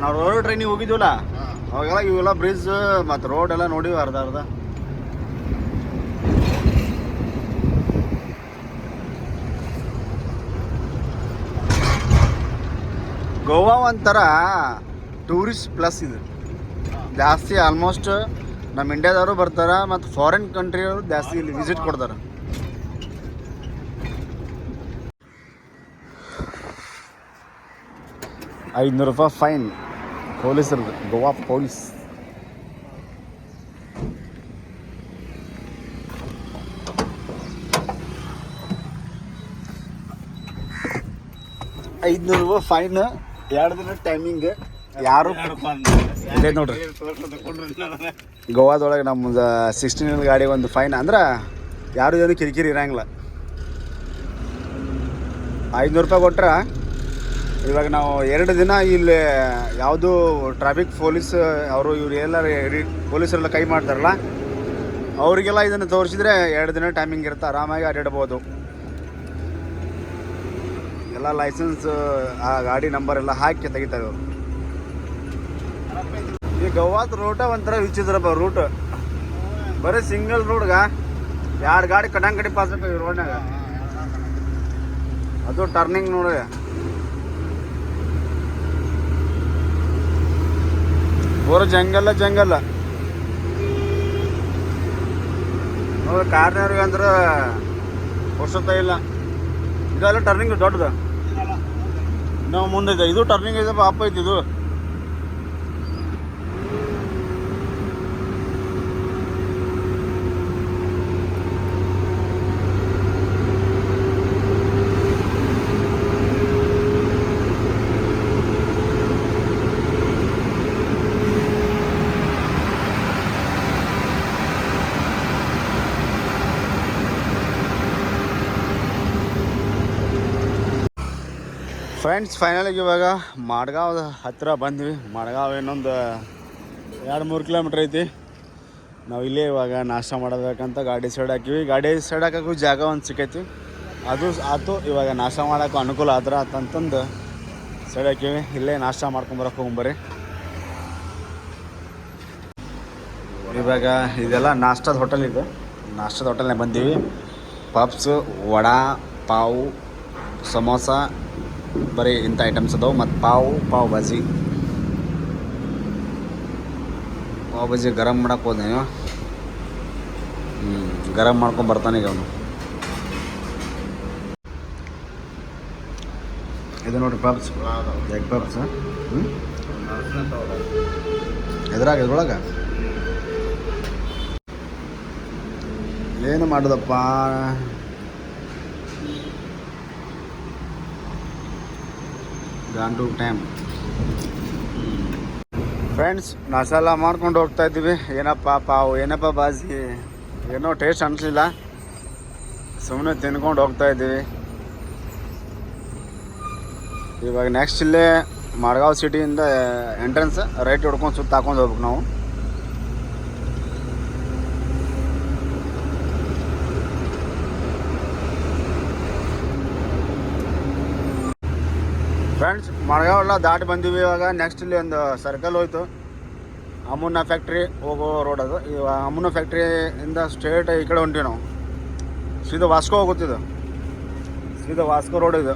Speaker 1: ನಾವು ರೋಡ್ ಟ್ರೈನಿಗೆ ಹೋಗಿದ್ವಲ್ಲ, ಅವಾಗೆಲ್ಲ ಇವೆಲ್ಲ ಬ್ರಿಡ್ಜ್ ಮತ್ತು ರೋಡ್ ಎಲ್ಲ ನೋಡಿವಿ ಅರ್ಧ. ಗೋವಾ ಒಂಥರ ಟೂರಿಸ್ಟ್ ಪ್ಲಸ್ ಇದು ಜಾಸ್ತಿ. ಆಲ್ಮೋಸ್ಟ್ ನಮ್ಮ ಇಂಡಿಯಾದವರು ಬರ್ತಾರೆ ಮತ್ತು ಫಾರಿನ್ ಕಂಟ್ರಿಯವರು ಜಾಸ್ತಿ ಇಲ್ಲಿ ವಿಸಿಟ್ ಕೊಡ್ತಾರೆ. ₹500 ಫೈನ್ ಪೊಲೀಸರದು, ಗೋವಾ ಪೊಲೀಸ್. ₹500 ಫೈನ್, 2 ದಿನ ಟೈಮಿಂಗ್. ಯಾರು ಇದೆ ನೋಡ್ರಿ, ಗೋವಾದೊಳಗೆ ನಮ್ಮದು 16 ಗಾಡಿ ಒಂದು ಫೈನ್ ಅಂದ್ರೆ ಯಾರು ಏನು ಕಿರಿಕಿರಿ ಇರಂಗಿಲ್ಲ. ₹500 ಕೊಟ್ರೆ ಇವಾಗ ನಾವು 2 ದಿನ ಇಲ್ಲಿ ಯಾವುದು ಟ್ರಾಫಿಕ್ ಪೊಲೀಸ್ ಅವರು ಇವ್ರು ಎಲ್ಲ ಪೊಲೀಸರೆಲ್ಲ ಕೈ ಮಾಡ್ತಾರಲ್ಲ, ಅವರಿಗೆಲ್ಲ ಇದನ್ನು ತೋರಿಸಿದ್ರೆ 2 ದಿನ ಟೈಮಿಂಗ್ ಇರುತ್ತೆ, ಆರಾಮಾಗಿ ಅಡ್ಡಾಡ್ಬೋದು. ಎಲ್ಲ ಲೈಸೆನ್ಸ್, ಆ ಗಾಡಿ ನಂಬರ್ ಎಲ್ಲ ಹಾಕಿ ತೆಗಿತಾರೆ ಅವರು. ಈ ಗೋವಾದ ರೂಟ ಒಂಥರ ವಿಚಿತ್ರಪ್ಪ ರೂಟ್. ಬರೀ ಸಿಂಗಲ್ ರೋಡ್ಗ 2 ಗಾಡಿ ಕಡಂಗಡಿ ಪಾಸ್ ಆಗ್ತವೆ ರೋಡ್ನಾಗ. ಅದು ಟರ್ನಿಂಗ್ ನೋಡಿ, ಪೂರ ಜಂಗಲ್ಲ ನೋಡಿ. ಕಾರ್ನವ್ರಿಗೆ ಅಂದ್ರೆ ಹೊಸತ ಇಲ್ಲ. ಇದೆಲ್ಲ ಟರ್ನಿಂಗ್ ದೊಡ್ಡದು, ನಾವು ಮುಂದೆ ಇದು ಟರ್ನಿಂಗ್ ಇದೆ, ಪಾಪ ಐತಿ ಇದು. ಫ್ರೆಂಡ್ಸ್, ಫೈನಲಿಗೆ ಇವಾಗ ಮಾಡ್ಗಾವ್ ಹತ್ತಿರ ಬಂದ್ವಿ. ಮಾಡ್ಗಾವ್ ಇನ್ನೊಂದು 2-3 ಕಿಲೋಮೀಟ್ರ್ ಐತಿ. ನಾವು ಇಲ್ಲೇ ಇವಾಗ ನಾಷ್ಟ ಮಾಡಬೇಕಂತ ಗಾಡಿ ಸೈಡ್ ಹಾಕಿವಿ. ಗಾಡಿ ಸೈಡ್ ಹಾಕೋಕ್ಕೂ ಜಾಗ ಒಂದು ಸಿಕ್ಕೈತಿ, ಅದು ಆಯ್ತು. ಇವಾಗ ನಾಷ್ಟ ಮಾಡೋಕ್ಕೂ ಅನುಕೂಲ ಆದ್ರೆ ಅಂತಂದು ಸೈಡ್ ಹಾಕಿವಿ. ಇಲ್ಲೇ ನಾಷ್ಟ ಮಾಡ್ಕೊಂಬರಕ್ಕೆ ಹೋಗ್ಬರ್ರಿ. ಇವಾಗ ಇದೆಲ್ಲ ನಾಷ್ಟದ ಹೋಟೆಲ್ ಇದೆ. ನಾಷ್ಟದ ಹೋಟೆಲ್ನಾಗ ಬಂದೀವಿ. ಪಪ್ಸು, ವಡಾ, ಪಾವು, ಸಮೋಸ, ಬರೀ ಇಂಥ ಐಟಮ್ಸ್ ಅದಾವೆ. ಮತ್ತು ಪಾವ್ ಭಾಜಿ ಗರಂ ಮಾಡಕ್ಕೆ ಹೋದೆ. ಗರಂ ಮಾಡ್ಕೊಂಡು ಬರ್ತಾನೆ ಈಗ ಅವನು. ಇದು ನೋಡಿರಿ ಪಪ್ಸ್, ಎಗ್ ಪಪ್ಸ್. ಇದ್ರೊಳಗೆ ಏನು ಮಾಡೋದಪ್ಪ, ಗಾಂಡು ಟೈಮ್. ಫ್ರೆಂಡ್ಸ್, ನಾಷ್ಟ ಎಲ್ಲ ಮಾಡ್ಕೊಂಡು ಹೋಗ್ತಾ ಇದ್ದೀವಿ. ಏನಪ್ಪ ಪಾವು, ಏನಪ್ಪ ಬಾಜಿ, ಏನೋ ಟೇಸ್ಟ್ ಅನಿಸ್ಲಿಲ್ಲ, ಸುಮ್ಮನೆ ತಿನ್ಕೊಂಡು ಹೋಗ್ತಾ ಇದ್ದೀವಿ. ಇವಾಗ ನೆಕ್ಸ್ಟ್ ಇಲ್ಲೇ ಮಾಡ್ಗಾವ್ ಸಿಟಿಯಿಂದ ಎಂಟ್ರೆನ್ಸ್ ರೈಟ್ ಹೊಡ್ಕೊಂಡು ಸುತ್ತ ಹಾಕೊಂಡು ಹೋಗ್ಬೇಕು ನಾವು. ಫ್ರೆಂಡ್ಸ್, ಮಾಡ್ಗಾವ್ ಎಲ್ಲ ದಾಟಿ ಬಂದೀವಿ. ಇವಾಗ ನೆಕ್ಸ್ಟ್ ಇಲ್ಲಿ ಒಂದು ಸರ್ಕಲ್ ಹೋಯ್ತು, ಅಮುನ್ನ ಫ್ಯಾಕ್ಟ್ರಿ ಹೋಗೋ ರೋಡ್ ಅದು. ಈ ಅಮುನ್ನ ಫ್ಯಾಕ್ಟ್ರಿಯಿಂದ ಸ್ಟ್ರೇಟ್ ಈ ಕಡೆ ಹೊಂಟಿವಿ ನಾವು. ಸೀದಾ ವಾಸ್ಕೋ ಹೋಗುತ್ತಿದ್ದು, ಸೀದಾ ವಾಸ್ಕೋ ರೋಡ್ ಇದು.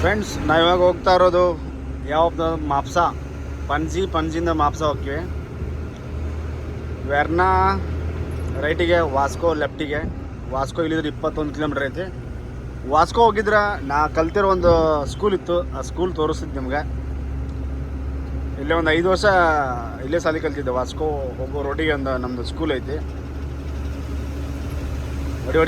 Speaker 1: ಫ್ರೆಂಡ್ಸ್, ನಾವು ಇವಾಗ ಹೋಗ್ತಾ ಇರೋದು ಯಾವ್ದು ಮಾಪ್ಸಾ, ಪಂಜಿಯಿಂದ ಮಾಪ್ಸಾ ಹೋಗ್ತೀವಿ. ವೆರ್ನಾ ರೈಟಿಗೆ, ವಾಸ್ಕೋ ಲೆಫ್ಟಿಗೆ. ವಾಸ್ಕೋ ಇಲ್ಲಿದ್ರೆ 21 ಕಿಲೋಮೀಟ್ರ್ ಐತಿ. ವಾಸ್ಕೋ ಹೋಗಿದ್ರೆ ನಾ ಕಲ್ತಿರೋ ಒಂದು ಸ್ಕೂಲ್ ಇತ್ತು, ಆ ಸ್ಕೂಲ್ ತೋರಿಸ್ತಿದ್ದು ನಿಮ್ಗೆ. ಇಲ್ಲೇ ಒಂದು 5 ವರ್ಷ ಇಲ್ಲೇ ಸಾಲಿ ಕಲ್ತಿದ್ದೆ. ವಾಸ್ಕೋ ಹೋಗೋ ರೋಡಿಗೆ ಒಂದು ನಮ್ಮದು ಸ್ಕೂಲ್ ಐತಿ. ಹೊಡಿ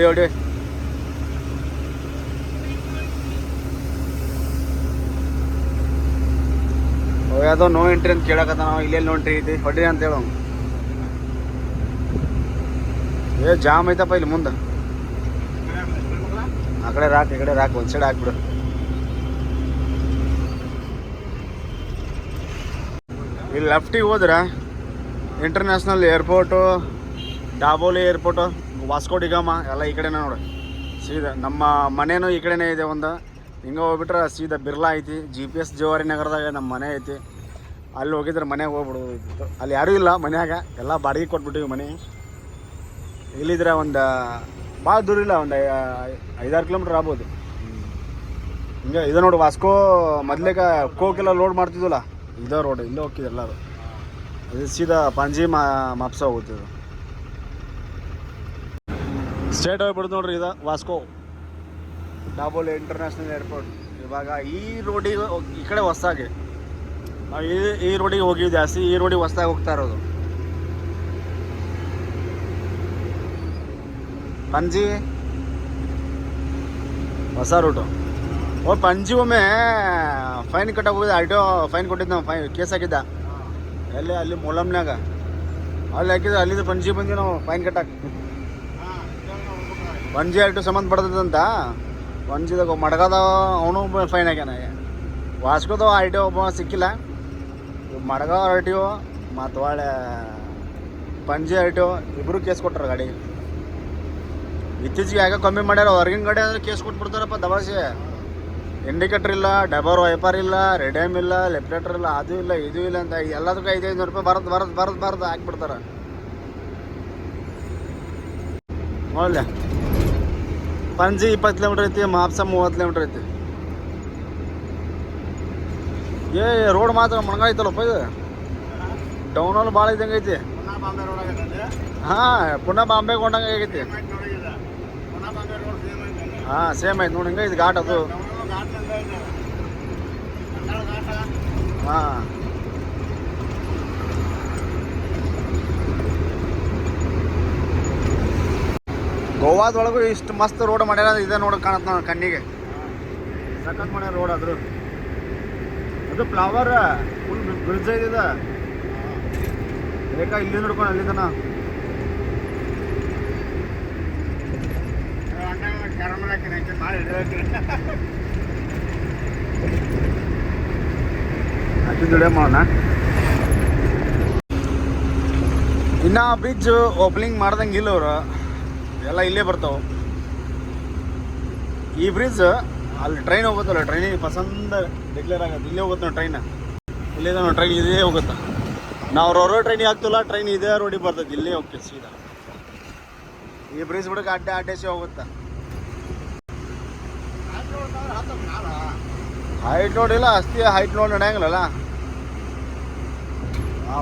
Speaker 1: ಯಾವುದೋ ನೋ ಎಂಟ್ರಿ ಅಂತ ಕೇಳಕತ್ತ. ನಾವು ಇಲ್ಲೆಲ್ಲಿ ನೋ ಎಂಟ್ರಿ ಐತಿ, ಹೊಡಿ ಅಂತ ಹೇಳೋ. ಜಾಮ್ ಐತಪ್ಪ ಇಲ್ಲಿ ಮುಂದೆ. ಆ ಕಡೆ ರಾಕ್ ಈ ಕಡೆ ರಾಕ್ ಒಂದು ಸೈಡ್ ಹಾಕ್ಬಿಡು. ಇಲ್ಲಿ ಲೆಫ್ಟಿಗೆ ಹೋದ್ರೆ ಇಂಟರ್ನ್ಯಾಷನಲ್ ಏರ್ಪೋರ್ಟು, ಡಾಬೋಲಿ ಏರ್ಪೋರ್ಟು, ವಾಸ್ಕೋ ಡಿಗಾಮ ಎಲ್ಲ ಈ ಕಡೆನೇ ನೋಡಿ. ಸೀದಾ ನಮ್ಮ ಮನೇನೂ ಈ ಕಡೆನೇ ಇದೆ ಒಂದು. ಹಿಂಗೆ ಹೋಗ್ಬಿಟ್ರೆ ಸೀದಾ ಬಿರ್ಲಾ ಐತಿ. GPS ಜವಾರಿ ನಗರದಾಗ ನಮ್ಮ ಮನೆ ಐತಿ. ಅಲ್ಲಿ ಹೋಗಿದ್ರೆ ಮನೆಗೆ ಹೋಗ್ಬಿಡೋದು. ಅಲ್ಲಿ ಯಾರೂ ಇಲ್ಲ ಮನ್ಯಾಗ, ಎಲ್ಲ ಬಾಡಿಗೆ ಕೊಟ್ಬಿಟ್ಟಿವಿ ಮನೆ. ಇಲ್ಲಿದ್ರೆ ಒಂದು ಭಾಳ ದೂರ ಇಲ್ಲ, ಒಂದು 5-6 ಕಿಲೋಮೀಟ್ರ್ ಆಗ್ಬೋದು. ಹಿಂಗೆ ಇದು ನೋಡಿ ವಾಸ್ಕೋ. ಮೊದ್ಲಿಗೆ ಕೋಕೆಲ್ಲ ಲೋಡ್ ಮಾಡ್ತಿದ್ವಲ್ಲ, ಇದೇ ರೋಡ್. ಇಲ್ಲೇ ಹೋಗ್ತಿದ್ರು ಎಲ್ಲರೂ. ಇದು ಸೀದಾ ಪಂಜಿ ಮಾಪ್ಸ ಹೋಗ್ತಿದ್ರು. ಸ್ಟೇಟ್ ಹೋಗ್ಬಿಡ್ತು ನೋಡ್ರಿ. ಇದು ವಾಸ್ಕೋ ಡಾಬೋಲಿ ಇಂಟರ್ನ್ಯಾಷನಲ್ ಏರ್ಪೋರ್ಟ್. ಇವಾಗ ಈ ರೋಡಿಗೆ ಈ ಕಡೆ ಹೊಸ್ದಾಗಿ ನಾವು ಈ ರೋಡಿಗೆ ಹೋಗಿವಿ ಜಾಸ್ತಿ. ಈ ರೋಡಿಗೆ ಹೊಸ್ದಾಗಿ ಹೋಗ್ತಾ ಇರೋದು. ಪಂಜಿ ಹೊಸ ರೂಟು. ಪಂಜಿ ಒಮ್ಮೆ ಫೈನ್ ಕಟ್ಟಕ್ಕೆ ಹೋಗಿದ್ದೆ. ಆರ್ ಟಿ ಒ ಫೈನ್ ಕೊಟ್ಟಿದ್ದು. ನಾವು ಕೇಸ್ ಹಾಕಿದ್ದ ಅಲ್ಲಿ ಮೊಲಮ್ನಾಗ. ಅಲ್ಲಿ ಹಾಕಿದ್ರೆ ಅಲ್ಲಿದ್ದು ಪಂಜಿ ಬಂದ್ವಿ ನಾವು ಫೈನ್ ಕಟ್ಟಕ್ಕೆ. ಪಂಜಿ ಆರ್ ಟಿ ಒ ಸಂಬಂಧ ಪಡ್ತದಂತ. ಪಂಜಿದಾಗ ಮಡಗದ ಅವನು ಫೈನ್ ಹಾಕ್ಯಾನ. ವಾಸ್ಕೋದ ಆರ್ ಟಿ ಒ ಒಬ್ಬ ಸಿಕ್ಕಿಲ್ಲ. ಮಡಗ ಆರ್ ಟಿ ಒ ಮತ್ತು ಒಳ್ಳೆ ಪಂಜಿ ಆರ್ ಟಿ ಒ ಇಬ್ಬರು ಕೇಸ್ ಕೊಟ್ಟಾರ ಗಾಡಿ. ಇತ್ತೀಚೆಗೆ ಯಾಕೆ ಕಮ್ಮಿ ಮಾಡ್ಯಾರ. ಹೊರಗಿನ ಗಾಡಿ ಅಂದರೆ ಕೇಸ್ ಕೊಟ್ಬಿಡ್ತಾರಪ್ಪ ದವಾಸೆ. ಇಂಡಿಕೇಟರ್ ಇಲ್ಲ, ಡಬರ್ ವೈಪರ್ ಇಲ್ಲ, ರೆಡ್ಯಾಮ್ ಇಲ್ಲ, ಲೆಫ್ಟೇಟರ್ ಇಲ್ಲ, ಅದು ಇಲ್ಲ ಇದು ಇಲ್ಲ ಅಂತ ಎಲ್ಲದಕ್ಕೂ 500 ರೂಪಾಯಿ ಬರದು ಹಾಕ್ಬಿಡ್ತಾರೆ. ನೋಡ್ಲೆ ಪಂಜಿ 20 ಕಿಲೋಮೀಟ್ರ್ ಐತಿ, ಮಾಪ್ಸ 30 ಕಿಲೋಮೀಟ್ರ್ ಐತಿ. ರೋಡ್ ಮಾತ್ರ ಮಣಗಾಯ್ತಲ್ಲಪ್ಪ ಇದು. ಡೌನಲ್ಲಿ ಭಾಳ ಇದ್ದಂಗೆ ಐತಿ. ಹಾಂ, ಪುನಃ ಬಾಂಬೆಗೆ ಕೊಂಡಂಗೆ ಆಗೈತಿ. ಹಾಂ, ಸೇಮ್ ಐತಿ ನೋಡಿ. ಹಿಂಗೆ ಇದು ಘಾಟ್ ಅದು. ಹಾಂ, ಗೋವಾದೊಳಗೂ ಇಷ್ಟು ಮಸ್ತ್ ರೋಡ್ ಮಾಡ್ಯಾರ. ಇದೆ ನೋಡಿ ಕಾಣತ್ತೆ ನಾವು ಕಣ್ಣಿಗೆ. ಸಖತ್ ಮಾಡ್ಯಾರ ರೋಡ್. ಅದು ಫ್ಲವರ್ ಫುಲ್ ಬ್ರಿಡ್ಜ್ ಇದೆ. ಬೇಕಾ ಇಲ್ಲಿ ನೋಡ್ಕೊಂಡು ಅಲ್ಲಿಂದನ ದುಡಿಯೋ ಮಾಡೋಣ. ಇನ್ನು ಬ್ರಿಡ್ಜ್ ಓಪನಿಂಗ್ ಮಾಡ್ದಂಗೆ ಇಲ್ಲ ಅವರು. ಎಲ್ಲ ಇಲ್ಲೇ ಬರ್ತಾವೆ. ಈ ಬ್ರಿಡ್ಜ್ ಅಲ್ಲಿ ಟ್ರೈನ್ ಹೋಗುತ್ತಲ್ಲ, ಟ್ರೈನಿಗೆ ಪಸಂದ ಡಿಕ್ಲೇರ್ ಆಗುತ್ತೆ. ಇಲ್ಲೇ ಹೋಗುತ್ತೆ ನಾವು ಟ್ರೈನ್. ಇಲ್ಲೇ ನಾವು ಟ್ರೈನ್ ಇದೇ ಹೋಗುತ್ತೆ. ನಾವು ರೋರೋ ಟ್ರೈನಿಗೆ ಆಗ್ತಿಲ್ಲ, ಟ್ರೈನ್ ಇದೇ ರೋಡಿಗೆ ಬರ್ತೈತಿ. ಇಲ್ಲೇ ಹೋಗ್ತೀವಿ ಸೀದಾ. ಈ ಬ್ರಿಡ್ಜ್ ಬಿಡಕ್ಕೆ ಅಡ್ಡಾಸಿ ಹೋಗುತ್ತೆ. ಹೈಟ್ ನೋಡಿಲ್ಲ, ಅಸ್ತಿ ಹೈಟ್ ನೋಡಿ ನಡೆಯಂಗಿಲ್ಲ.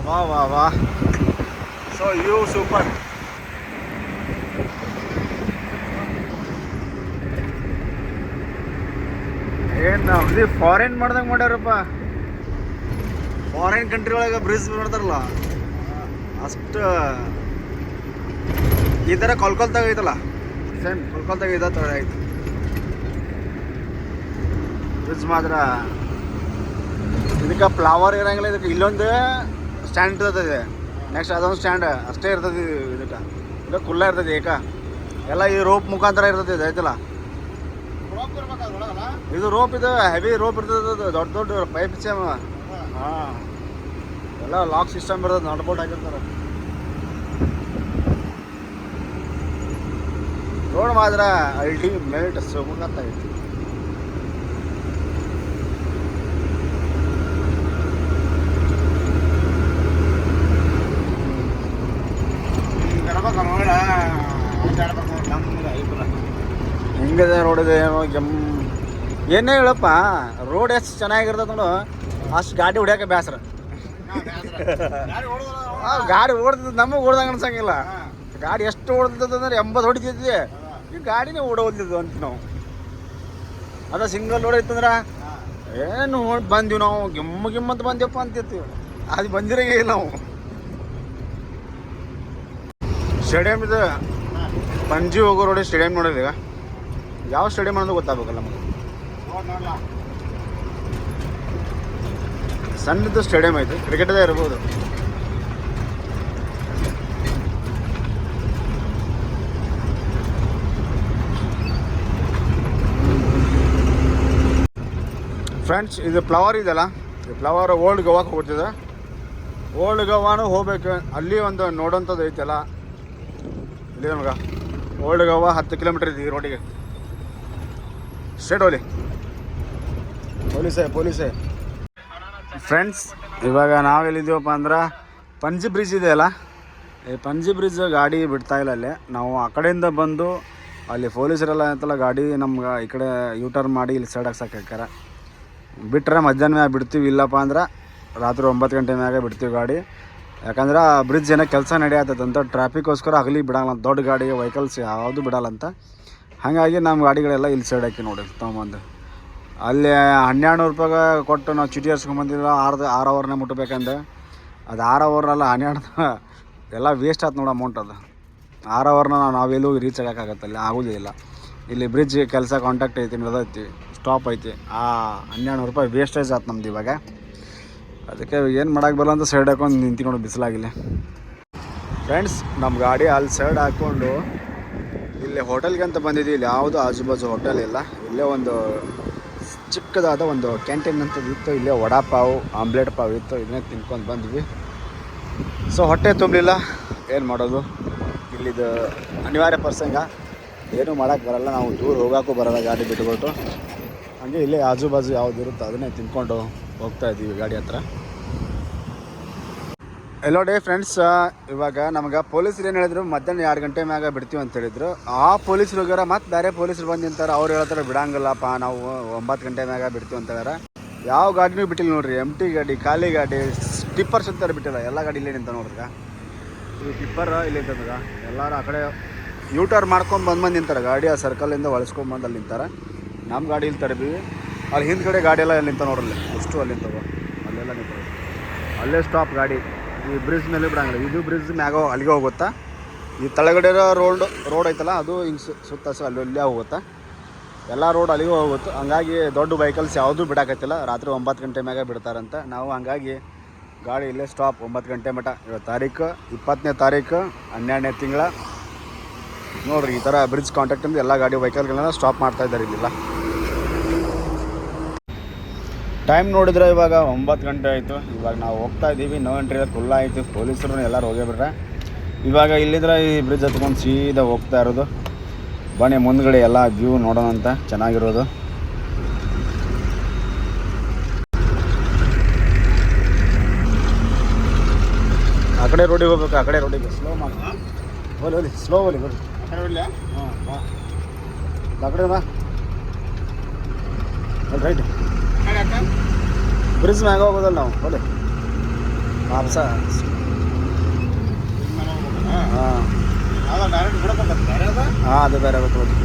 Speaker 1: ವಾ ಸೊ ಯು ಸೂಪರ್. ಏನು ಇದು ಫಾರಿನ್ ಮಾಡ್ದಂಗೆ ಮಾಡ್ಯಾರಪ್ಪ. ಫಾರಿನ್ ಕಂಟ್ರಿ ಒಳಗೆ ಬ್ರಿಡ್ಜ್ ಮಾಡ್ತಾರಲ್ಲ ಅಷ್ಟು. ಈ ಥರ ಕೊಲ್ಕತ್ತಾಗ ಐತಲ್ಲ, ಸೇಮ್ ಕೊಲ್ಕತ್ತಾಗ ಇದ ಥರ ಐತೆ ಬ್ರಿಡ್ಜ್ ಮಾತ್ರ. ಇದಕ್ಕೆ ಫ್ಲವರ್ ಇರೋಂಗಿಲ್ಲ. ಇದಕ್ಕೆ ಇಲ್ಲೊಂದು ಸ್ಟ್ಯಾಂಡ್ ಇರ್ತದೆ, ನೆಕ್ಸ್ಟ್ ಅದೊಂದು ಸ್ಟ್ಯಾಂಡ್ ಅಷ್ಟೇ ಇರ್ತದೆ. ಇದಕ್ಕೆ ಇದಕ್ಕೆ ಖುಲ್ಲ ಇರ್ತದೆ ಏಕ. ಎಲ್ಲ ಈ ರೋಪ್ ಮುಖಾಂತರ ಇರ್ತದೆ. ಇದು ಐತಲ್ಲ, ಇದು ರೋಪ್. ಇದು ಹೆವಿ ರೋಪ್ ಇರ್ತದೆ. ದೊಡ್ಡ ಪೈಪ್ ಸೇಮ್. ಹಾಂ, ಎಲ್ಲ ಲಾಕ್ ಸಿಸ್ಟಮ್ ಇರ್ತದೆ. ನಡ್ಬೋಟ್ ಹಾಕಿರ್ತಾರೆ. ರೋಡ್ ಮಾತ್ರ ಅಲ್ಟಿಮೇಟ್ ಸುಮಕತ್ತಾಗೈತಿ. ಹಿಂಗಿದೆ ರೋಡಿದೆ. ಏನೇ ಹೇಳಪ್ಪ, ರೋಡ್ ಎಷ್ಟು ಚೆನ್ನಾಗಿರ್ತದೆ ನೋಡು, ಅಷ್ಟು ಗಾಡಿ ಹೊಡ್ಯಾಕೆ ಬೇಸರ. ಗಾಡಿ ಓಡ್ತದ, ನಮಗೆ ಓಡ್ದಂಗೆ ಅನ್ಸಂಗಿಲ್ಲ. ಗಾಡಿ ಎಷ್ಟು ಓಡ್ತದ ಅಂದ್ರೆ 80 ಹೊಡಿತಿದ್ವಿ. ಈ ಗಾಡಿನೇ ಓಡೋಲ್ತಿದ್ವು ಅಂತ ನಾವು. ಅದ ಸಿಂಗಲ್ ರೋಡ್ ಐತಂದ್ರೆ ಏನು ಬಂದೀವಿ ನಾವು, ಗಿಮ್ಮಂತ ಬಂದೆಪ್ಪ ಅಂತಿರ್ತೀವಿ. ಅದು ಬಂದಿರಂಗೇ ಇಲ್ಲ ನಾವು. ಸ್ಟೇಡಿಯಂ ಇದೆ, ಪಂಜಿ ಹೋಗೋ ರೋಡ್ ಸ್ಟೇಡಿಯಂ ನೋಡಿದೆ. ಈಗ ಯಾವ ಸ್ಟೇಡಿಯಂ ಅನ್ನೋದು ಗೊತ್ತಾಗಬೇಕಲ್ಲ ನಮಗೆ. ಸಣ್ಣದು ಸ್ಟೇಡಿಯಂ ಐತೆ, ಕ್ರಿಕೆಟದೇ ಇರ್ಬೋದು. ಫ್ರೆಂಡ್ಸ್ ಇದು ಫ್ಲವರ್ ಇದೆಯಲ್ಲ, ಈ ಫ್ಲವರ್ ಓಲ್ಡ್ ಗೋವಾಕ್ಕೆ ಹೋಗ್ತಿದೆ. ಓಲ್ಡ್ ಗೋವಾನು ಹೋಗ್ಬೇಕು, ಅಲ್ಲಿ ಒಂದು ನೋಡೋಂಥದ್ದು ಐತಲ್ಲ ಇಲ್ಲಿ ನಮ್ಗೆ. ಓಲ್ಡ್ ಗೋವಾ 10 ಕಿಲೋಮೀಟರ್ ಇದೆ ಈ ರೋಡಿಗೆ. ಸ್ಟ್ರೇಟ್ ಹೋಗ್ಲಿ, ಪೊಲೀಸೇ. ಫ್ರೆಂಡ್ಸ್ ಇವಾಗ ನಾವೆಲ್ಲಿದ್ದೀವಪ್ಪ ಅಂದ್ರೆ ಪಂಜಿ ಬ್ರಿಡ್ಜ್ ಇದೆಯಲ್ಲ, ಈ ಪಂಜಿ ಬ್ರಿಡ್ಜ್ ಗಾಡಿ ಬಿಡ್ತಾ ಇಲ್ಲ ಅಲ್ಲಿ. ನಾವು ಆ ಕಡೆಯಿಂದ ಬಂದು ಅಲ್ಲಿ ಪೊಲೀಸರೆಲ್ಲ ಅಂತಲ್ಲ ಗಾಡಿ ನಮ್ಗೆ ಈ ಕಡೆ ಯೂಟರ್ನ್ ಮಾಡಿ ಇಲ್ಲಿ ಸೈಡ್ ಹಾಕ್ಸಕ್ಕೆ ಬಿಟ್ಟರೆ ಮಧ್ಯಾಹ್ನ ಮ್ಯಾಗ ಬಿಡ್ತೀವಿ. ಇಲ್ಲಪ್ಪ ಅಂದ್ರೆ ರಾತ್ರಿ 9 ಗಂಟೆ ಮ್ಯಾಗ ಬಿಡ್ತೀವಿ ಗಾಡಿ. ಯಾಕಂದ್ರೆ ಆ ಬ್ರಿಡ್ಜ್ ಏನೋ ಕೆಲಸ ನಡೆಯತ್ತಂತ, ಟ್ರಾಫಿಕ್ಗೋಸ್ಕರ ಹಗಲಿ ಬಿಡಲ್ಲ, ದೊಡ್ಡ ಗಾಡಿ ವೆಹಿಕಲ್ಸ್ ಯಾವುದು ಬಿಡಲ್ಲಂತ. ಹಾಗಾಗಿ ನಮ್ಮ ಗಾಡಿಗಳೆಲ್ಲ ಇಲ್ಲಿ ಸೈಡ್ ಹಾಕಿ ನೋಡಿ ತೊಗೊಂಬಂದು. ಅಲ್ಲಿ 1200 ರೂಪಾಯಿಗೆ ಕೊಟ್ಟು ನಾವು ಚೀಟಿ ಹರ್ಸ್ಕೊಂಬಂದಿಲ್ಲ. 6 ಅವರ್ನೇ ಮುಟ್ಟಬೇಕಂದ್ರೆ ಅದು 6 ಅವರ್ನಲ್ಲ 12 ಎಲ್ಲ ವೇಸ್ಟ್ ಆಯ್ತು ನೋಡಿ ಅಮೌಂಟ್. ಅದು 6 ಅವರ್ನ ನಾವೆಲ್ಲೂ ರೀಚ್ ಆಗೋಕ್ಕಾಗತ್ತಲ್ಲಿ ಆಗೋದಿಲ್ಲ. ಇಲ್ಲಿ ಬ್ರಿಡ್ಜ್ ಕೆಲಸ ಕಾಂಟ್ಯಾಕ್ಟ್ ಐತಿ, ನಡೆದೈತಿ, ಸ್ಟಾಪ್ ಐತಿ. ಆ 1200 ರೂಪಾಯಿ ವೇಸ್ಟೇಜ್ ಆಯ್ತು ನಮ್ದು ಇವಾಗ. ಅದಕ್ಕೆ ಏನು ಮಾಡೋಕ್ಕೆ ಬರಲ್ಲ ಅಂತ ಸೈಡ್ ಹಾಕೊಂಡು ನಿಂತು ನೋಡಿ ಬಿಸಿಲಾಗಿಲ್ಲ. ಫ್ರೆಂಡ್ಸ್ ನಮ್ಮ ಗಾಡಿ ಅಲ್ಲಿ ಸೈಡ್ ಹಾಕ್ಕೊಂಡು ಇಲ್ಲಿ ಹೋಟೆಲ್ಗೆ ಅಂತ ಬಂದಿದ್ದೀವಿ. ಇಲ್ಲಿ ಯಾವುದು ಆಜು ಬಾಜು ಹೋಟೆಲ್ ಇಲ್ಲ. ಇಲ್ಲೇ ಒಂದು ಚಿಕ್ಕದಾದ ಒಂದು ಕ್ಯಾಂಟೀನ್ ಅಂತ ಇತ್ತು. ಇಲ್ಲೇ ವಡಾ ಪಾವ್, ಆಮ್ಲೆಟ್ ಪಾವ್ ಇತ್ತು. ಇದನ್ನೇ ತಿನ್ಕೊಂಡು ಬಂದ್ವಿ. ಸೊ ಹೊಟ್ಟೆ ತುಂಬಲಿಲ್ಲ, ಏನು ಮಾಡೋದು, ಇಲ್ಲಿದು ಅನಿವಾರ್ಯ ಪ್ರಸಂಗ, ಏನೂ ಮಾಡೋಕ್ಕೆ ಬರಲ್ಲ. ನಾವು ದೂರ ಹೋಗೋಕ್ಕೂ ಬರಲ್ಲ ಗಾಡಿ ಬಿಟ್ಬಿಟ್ಟು. ಹಾಗೆ ಇಲ್ಲೇ ಆಜು ಬಾಜು ಯಾವ್ದು ಇರುತ್ತೋ ಅದನ್ನೇ ತಿನ್ಕೊಂಡು ಹೋಗ್ತಾ ಇದ್ದೀವಿ ಗಾಡಿ ಹತ್ರ. ಎಲ್ಲೋ ಡೇ ಫ್ರೆಂಡ್ಸ್, ಇವಾಗ ನಮ್ಗೆ ಪೊಲೀಸರು ಏನು ಹೇಳಿದ್ರು, ಮಧ್ಯಾಹ್ನ 2 ಗಂಟೆ ಮ್ಯಾಗ ಬಿಡ್ತೀವಿ ಅಂತ ಹೇಳಿದ್ರು. ಆ ಪೊಲೀಸರು ಹೋಗ್ಯಾರ, ಮತ್ತು ಬೇರೆ ಪೊಲೀಸರು ಬಂದು ನಿಂತಾರೆ. ಅವ್ರು ಹೇಳ್ತಾರೆ ಬಿಡಂಗಿಲ್ಲಪ್ಪ, ನಾವು 9 ಗಂಟೆ ಮ್ಯಾಗ ಬಿಡ್ತೀವಿ ಅಂತ ಹೇಳ್ಯಾರ. ಯಾವ ಗಾಡಿನೂ ಬಿಟ್ಟಿಲ್ಲ ನೋಡ್ರಿ, ಎಂಟಿ ಗಾಡಿ, ಖಾಲಿ ಗಾಡಿ, ಟಿಪ್ಪರ್ಸ್ ಅಂತಾರೆ ಬಿಟ್ಟಿಲ್ಲ. ಎಲ್ಲ ಗಾಡಿ ಇಲ್ಲೇ ನಿಂತ ನೋಡ್ರಿ. ಈ ಟಿಪ್ಪರ್ ಇಲ್ಲಿ ನಿಂತಂದ್ರೆ ಎಲ್ಲರೂ ಆ ಕಡೆ ಯೂಟರ್ನ್ ಮಾಡ್ಕೊಂಡು ಬಂದು ನಿಂತಾರೆ ಗಾಡಿ. ಆ ಸರ್ಕಲಿಂದ ಒಳಸ್ಕೊಂಬಂದು ಅಲ್ಲಿ ನಿಂತಾರೆ. ನಮ್ಮ ಗಾಡಿ ಇಲ್ಲಿ ತರಬೀವಿ. ಅಲ್ಲಿ ಹಿಂದ್ಗಡೆ ಗಾಡಿ ಎಲ್ಲ ಎಲ್ಲಿ ನಿಂತ ನೋಡ್ರಲ್ಲಿ, ಅಷ್ಟು ಅಲ್ಲಿ ನಿಂತವ, ಅಲ್ಲೆಲ್ಲ ನಿಂತಾರೆ. ಅಲ್ಲೇ ಸ್ಟಾಪ್ ಗಾಡಿ. ಈ ಬ್ರಿಡ್ಜ್ ಮೇಲೆ ಬಿಡಂಗಿಲ್ಲ. ಇದು ಬ್ರಿಡ್ಜ್ ಮ್ಯಾಗ ಅಲ್ಲಿಗೆ ಹೋಗುತ್ತಾ. ಈ ತಳಗಡೆ ರೋಡ್ ಐತಲ್ಲ, ಅದು ಹಿಂಗೆ ಸುತ್ತ ಅಲ್ಲೇ ಹೋಗುತ್ತಾ. ಎಲ್ಲ ರೋಡ್ ಅಲ್ಲಿಗೆ ಹೋಗುತ್ತೆ. ಹಂಗಾಗಿ ದೊಡ್ಡ ವೆಹಿಕಲ್ಸ್ ಯಾವುದೂ ಬಿಡಾಕತ್ತಿಲ್ಲ. ರಾತ್ರಿ 9 ಗಂಟೆ ಮ್ಯಾಗ ಬಿಡ್ತಾರಂತ. ನಾವು ಹಂಗಾಗಿ ಗಾಡಿ ಇಲ್ಲೇ ಸ್ಟಾಪ್ 9 ಗಂಟೆ ಮಟ್ಟ. ಇವತ್ತು ತಾರೀಕು 20ನೇ ತಾರೀಕು 12ನೇ ತಿಂಗಳ. ನೋಡಿರಿ, ಈ ಥರ ಬ್ರಿಡ್ಜ್ ಕಾಂಟ್ಯಾಕ್ಟಿಂದ ಎಲ್ಲ ಗಾಡಿ ವೆಹಿಕಲ್ಗಳನ್ನ ಸ್ಟಾಪ್ ಮಾಡ್ತಾ ಇದ್ದಾರೆ ಇಲ್ಲಿಲ್ಲ. ಟೈಮ್ ನೋಡಿದ್ರೆ ಇವಾಗ 9 ಗಂಟೆ ಆಯಿತು. ಇವಾಗ ನಾವು ಹೋಗ್ತಾ ಇದ್ದೀವಿ. ನೋ ಎಂಟ್ರಿ ಫುಲ್ ಆಯಿತು. ಪೊಲೀಸರು ಎಲ್ಲರೂ ಹೋಗಿಬಿಟ್ರೆ. ಇವಾಗ ಇಲ್ಲಿದ್ರೆ ಈ ಬ್ರಿಡ್ಜ್ ಹತ್ಕೊಂಡು ಸೀದಾ ಹೋಗ್ತಾ ಇರೋದು. ಬನ್ನಿ ಮುಂದ್ಗಡೆ ಎಲ್ಲ ವ್ಯೂ ನೋಡೋಣ ಅಂತ, ಚೆನ್ನಾಗಿರೋದು. ಆ ಕಡೆ ರೋಡಿಗೆ ಹೋಗ್ಬೇಕು, ಆ ಕಡೆ ರೋಡಿಗೆ ಸ್ಲೋ ಮಾಡಿ ಹೋಲಿ ಸ್ಲೋ ಹೋಲಿ ಬರ್ರಿ. ಹಾಂ ಹಾಂ, ಆ ಕಡೆ ಬಾ ರೈಟ್. ಬ್ರಿಡ್ಜ್ ಮ್ಯಾಗ ಹೋಗೋದಲ್ಲ ನಾವು, ಹೋಲಿ ವಾಪಸ. ಹಾಂ ಹಾಂ, ಅದು ಬೇರೆ ಆಗುತ್ತೆ ಹೋಗಿ.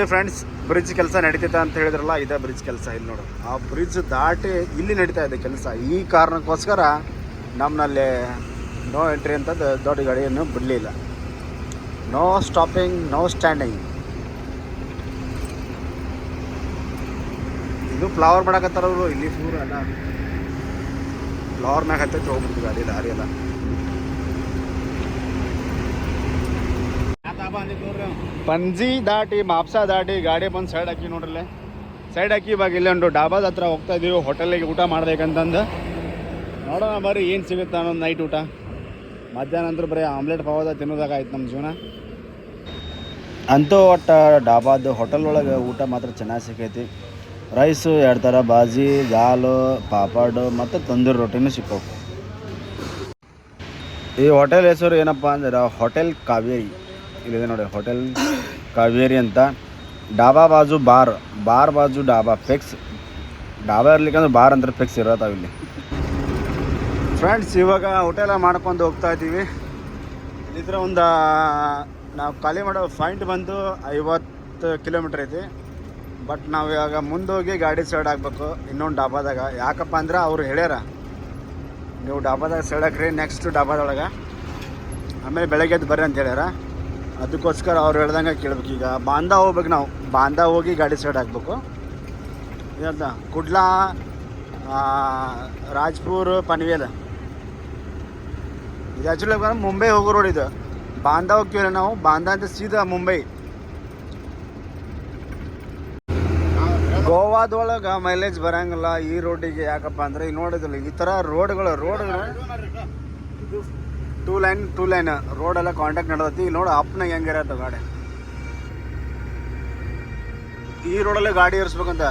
Speaker 1: ನೋಡಿ ಫ್ರೆಂಡ್ಸ್, ಬ್ರಿಡ್ಜ್ ಕೆಲಸ ನಡೀತೈತೆ ಅಂತ ಹೇಳಿದ್ರಲ್ಲ, ಇದೇ ಬ್ರಿಡ್ಜ್ ಕೆಲಸ. ಇಲ್ಲಿ ನೋಡು, ಆ ಬ್ರಿಡ್ಜ್ ದಾಟಿ ಇಲ್ಲಿ ನಡೀತಾ ಇದೆ ಕೆಲಸ. ಈ ಕಾರಣಕ್ಕೋಸ್ಕರ ನಮ್ಮಲ್ಲಿ ನೋ ಎಂಟ್ರಿ ಅಂತ ದೊಡ್ಡ ಗಾಡಿಯನ್ನು ಬಿಡಲಿಲ್ಲ. No stopping, no standing. ಇದು ಫ್ಲವರ್ ಮಾಡಕತ್ತಾರವರು ಇಲ್ಲಿ ಪೂರ ಅಲ್ಲ, ಫ್ಲವರ್ ಮ್ಯಾಗ ಹತ್ತೈತಿ ಹೋಗ್ಬಿಡ್ತು ಗಾಡಿ ದಾರಿ ಎಲ್ಲ. ಪಂಜಿ ದಾಟಿ ಮಾಪ್ಸಾ ದಾಟಿ ಗಾಡಿ ಬಂದು ಸೈಡ್ ಹಾಕಿ ನೋಡ್ರಲ್ಲೇ, ಸೈಡ್ ಹಾಕಿ ಇವಾಗ ಇಲ್ಲೇ ಒಂದು ಡಾಬಾದ ಹತ್ರ ಹೋಗ್ತಾ ಇದೀವಿ ಹೋಟೆಲಿಗೆ ಊಟ ಮಾಡ್ಬೇಕಂತಂದು. ನೋಡೋಣ ಬರ್ರಿ ಏನು ಸಿಗುತ್ತೆ ಅನ್ನೋದು ನೈಟ್ ಊಟ. ಮಧ್ಯಾಹ್ನ ನಂತರ ಬರೀ ಆಮ್ಲೆಟ್ ಪಾವದ ತಿನ್ನೋದಾಗಾಯ್ತು ನಮ್ಮ ಜೀವನ. ಅಂತೂ ಒಟ್ಟು ಡಾಬಾದ ಹೋಟೆಲ್ ಒಳಗೆ ಊಟ ಮಾತ್ರ ಚೆನ್ನಾಗಿ ಸಿಕ್ಕೈತಿ. ರೈಸು 2 ಥರ, ಬಾಜಿ, ದಾಲು, ಪಾಪಡು ಮತ್ತು ತಂದೂರಿ ರೊಟ್ಟಿನೂ ಸಿಕ್ಕವು. ಈ ಹೋಟೆಲ್ ಹೆಸರು ಏನಪ್ಪ ಅಂದ್ರೆ ಹೋಟೆಲ್ ಕಾವೇರಿ. ಇಲ್ಲಿದೆ ನೋಡಿ, ಹೋಟೆಲ್ ಕಾವೇರಿ ಅಂತ. ಡಾಬಾ ಬಾಜು ಬಾರ್, ಬಾರ್ ಬಾಜು ಡಾಬಾ, ಫಿಕ್ಸ್. ಡಾಬಾ ಇರ್ಲಿಕ್ಕಂದ್ರೆ ಬಾರ್ ಅಂದ್ರೆ ಫಿಕ್ಸ್ ಇರತ್ತಾವ ಇಲ್ಲಿ. ಫ್ರೆಂಡ್ಸ್, ಇವಾಗ ಹೋಟೆಲ ಮಾಡ್ಕೊಂಡು ಹೋಗ್ತಾ ಇದ್ದೀವಿ. ಇದ್ರ ಒಂದು ನಾವು ಖಾಲಿ ಮಾಡೋ ಪಾಯಿಂಟ್ ಬಂದು 50 ಕಿಲೋಮೀಟ್ರ್ ಐತಿ. ಬಟ್ ನಾವು ಇವಾಗ ಮುಂದೋಗಿ ಗಾಡಿ ಸೈಡ್ ಹಾಕ್ಬೇಕು ಇನ್ನೊಂದು ಡಾಬಾದಾಗ. ಯಾಕಪ್ಪ ಅಂದ್ರೆ ಅವ್ರು ಹೇಳ್ಯಾರ, ನೀವು ಡಾಬಾದಾಗ ಸೈಡ್ ಹಾಕ್ರಿ, ನೆಕ್ಸ್ಟ್ ಡಾಬಾದೊಳಗೆ ಆಮೇಲೆ ಬೆಳಗ್ಗೆ ಎದ್ದು ಬರ್ರಿ ಅಂತ ಹೇಳ್ಯಾರ. ಅದಕ್ಕೋಸ್ಕರ ಅವ್ರು ಹೇಳ್ದಂಗೆ ಕೇಳ್ಬೇಕು. ಈಗ ಬಾಂದಾ ಹೋಗ್ಬೇಕು, ನಾವು ಬಾಂದಾ ಹೋಗಿ ಗಾಡಿ ಸೈಡ್ ಹಾಕ್ಬೇಕು. ಏನಂತ ಕುಡ್ಲಾ, ರಾಜ್ಪುರ್, ಪನ್ವೇಲ್. ಇದು ಆ್ಯಕ್ಚುಲಿ ಮುಂಬೈ ಹೋಗೋ ರೋಡ್. ಇದು ಬಾಂದಾ ಹೋಗ್ತೀವಿ ನಾವು, ಬಾಂದಾ ಅಂತ ಸೀದಾ ಮುಂಬೈ. ಗೋವಾದೊಳಗೆ ಮೈಲೇಜ್ ಬರೋಂಗಿಲ್ಲ ಈ ರೋಡಿಗೆ. ಯಾಕಪ್ಪ ಅಂದರೆ ಈಗ ನೋಡಿದಿಲ್ಲ, ಈ ಥರ ರೋಡ್ಗಳು ಇದು 2 ಲೈನ್ ರೋಡೆಲ್ಲ ಕಾಂಟ್ಯಾಕ್ಟ್ ನಡೆದೈತಿ. ಇಲ್ಲಿ ನೋಡು ಅಪ್ನಾಗ ಹೆಂಗಿರತ್ತೆ ಗಾಡಿ. ಈ ರೋಡಲ್ಲೇ ಗಾಡಿ ಇರಿಸ್ಬೇಕಂತ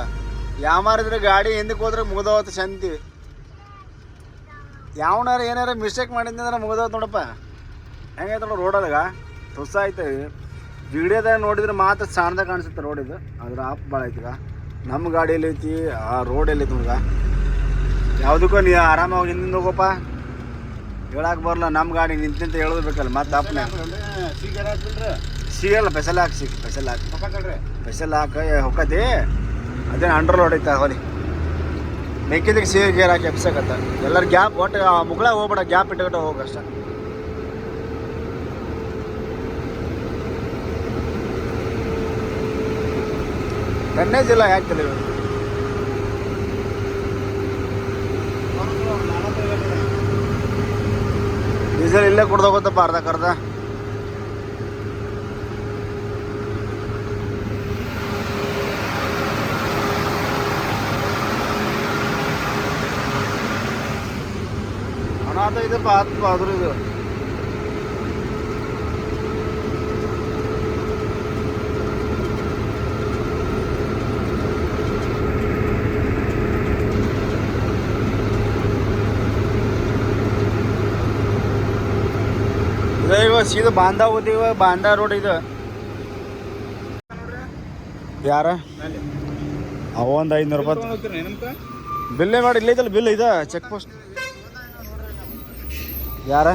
Speaker 1: ಯಾಮಾರಿದ್ರೆ ಗಾಡಿ ಹಿಂದಕ್ಕೆ ಹೋದ್ರೆ ಮುಗಿದೋಗುತ್ತೆ ಶಾಂತಿ. ಯಾವನಾರ ಏನಾರ ಮಿಸ್ಟೇಕ್ ಮಾಡಿದ್ರೆ ಮುಗಿದೋದು ನೋಡಪ್ಪ. ಹೆಂಗೈತೆ ನೋಡು ರೋಡಲ್ಲಾಗ ತುಸ ಐತೆ. ವಿಡಿಯೋದಾಗ ನೋಡಿದ್ರೆ ಮಾತ್ರ ಸಣ್ಣದಾಗ ಕಾಣಿಸುತ್ತೆ ರೋಡ್. ಇದು ಅದ್ರ ಆಪ್ ಭಾಳ ಐತಿಗ. ನಮ್ಮ ಗಾಡಿಯಲ್ಲಿ ಐತಿ, ಆ ರೋಡ್ ಎಲ್ಲೈತಿ ಹುಡುಗ. ಯಾವುದಕ್ಕೂ ನೀ ಆರಾಮಾಗಿ ಹಿಂದಿಂದ ಹೋಗಪ್ಪ, ಹೇಳಕ್ಕೆ ಬರಲ್ಲ. ನಮ್ಮ ಗಾಡಿ ನಿಂತ ಹೇಳೋದು ಬೇಕಲ್ಲ, ಮತ್ತೆ ಅಪ್ಪನ ಸಿಗಲ್ಲ. ಸ್ಪೆಷಲ್ ಹಾಕಿ ಸ್ಪೆಷಲ್ ಹಾಕಿ ಹೊಕ್ಕತಿ. ಅದೇನು ಅಂಡರ್ ರೋಡ್ ಐತೆ ಹೊಲಿ ಮೆಕ್ಕಿದ್ದಕ್ಕೆ ಗೇರ್ ಹಾಕಿ ಎಪ್ಸಕತ್ತ. ಎಲ್ಲರ ಗ್ಯಾಪ್ ಒಟ್ಟು ಮುಗಳ ಹೋಗ್ಬೇಡ, ಗ್ಯಾಪ್ ಇಟ್ಕೊಟ್ಟು ಹೋಗಷ್ಟ. ಟನ್ನೇಜ್ ಇಲ್ಲ ಯಾಕೆ ತಲೆ. ಡೀಸೆಲ್ ಇಲ್ಲೇ ಕುಡ್ದೋಗುತ್ತಪ್ಪ ಅರ್ಧಕ್ಕರ್ಧ. ಅನಾಥ ಇದಪ್ಪ ಆತ್ಮ ಆದ್ರೂ ಇದು. ಇವಾಗ ಸೀದಾ ಬಾಂದಾ ಹೋಗ್ತೀವಿ, ಬಾಂದಾ ರೋಡ್ ಇದು. ಯಾರ ಒಂದು 500 ರೂಪಾಯಿ ಬಿಲ್ಲೇ ಮಾಡಿ. ಇಲ್ಲೈತಲ್ಲ ಬಿಲ್, ಇದೆ ಚೆಕ್ ಪೋಸ್ಟ್. ಯಾರ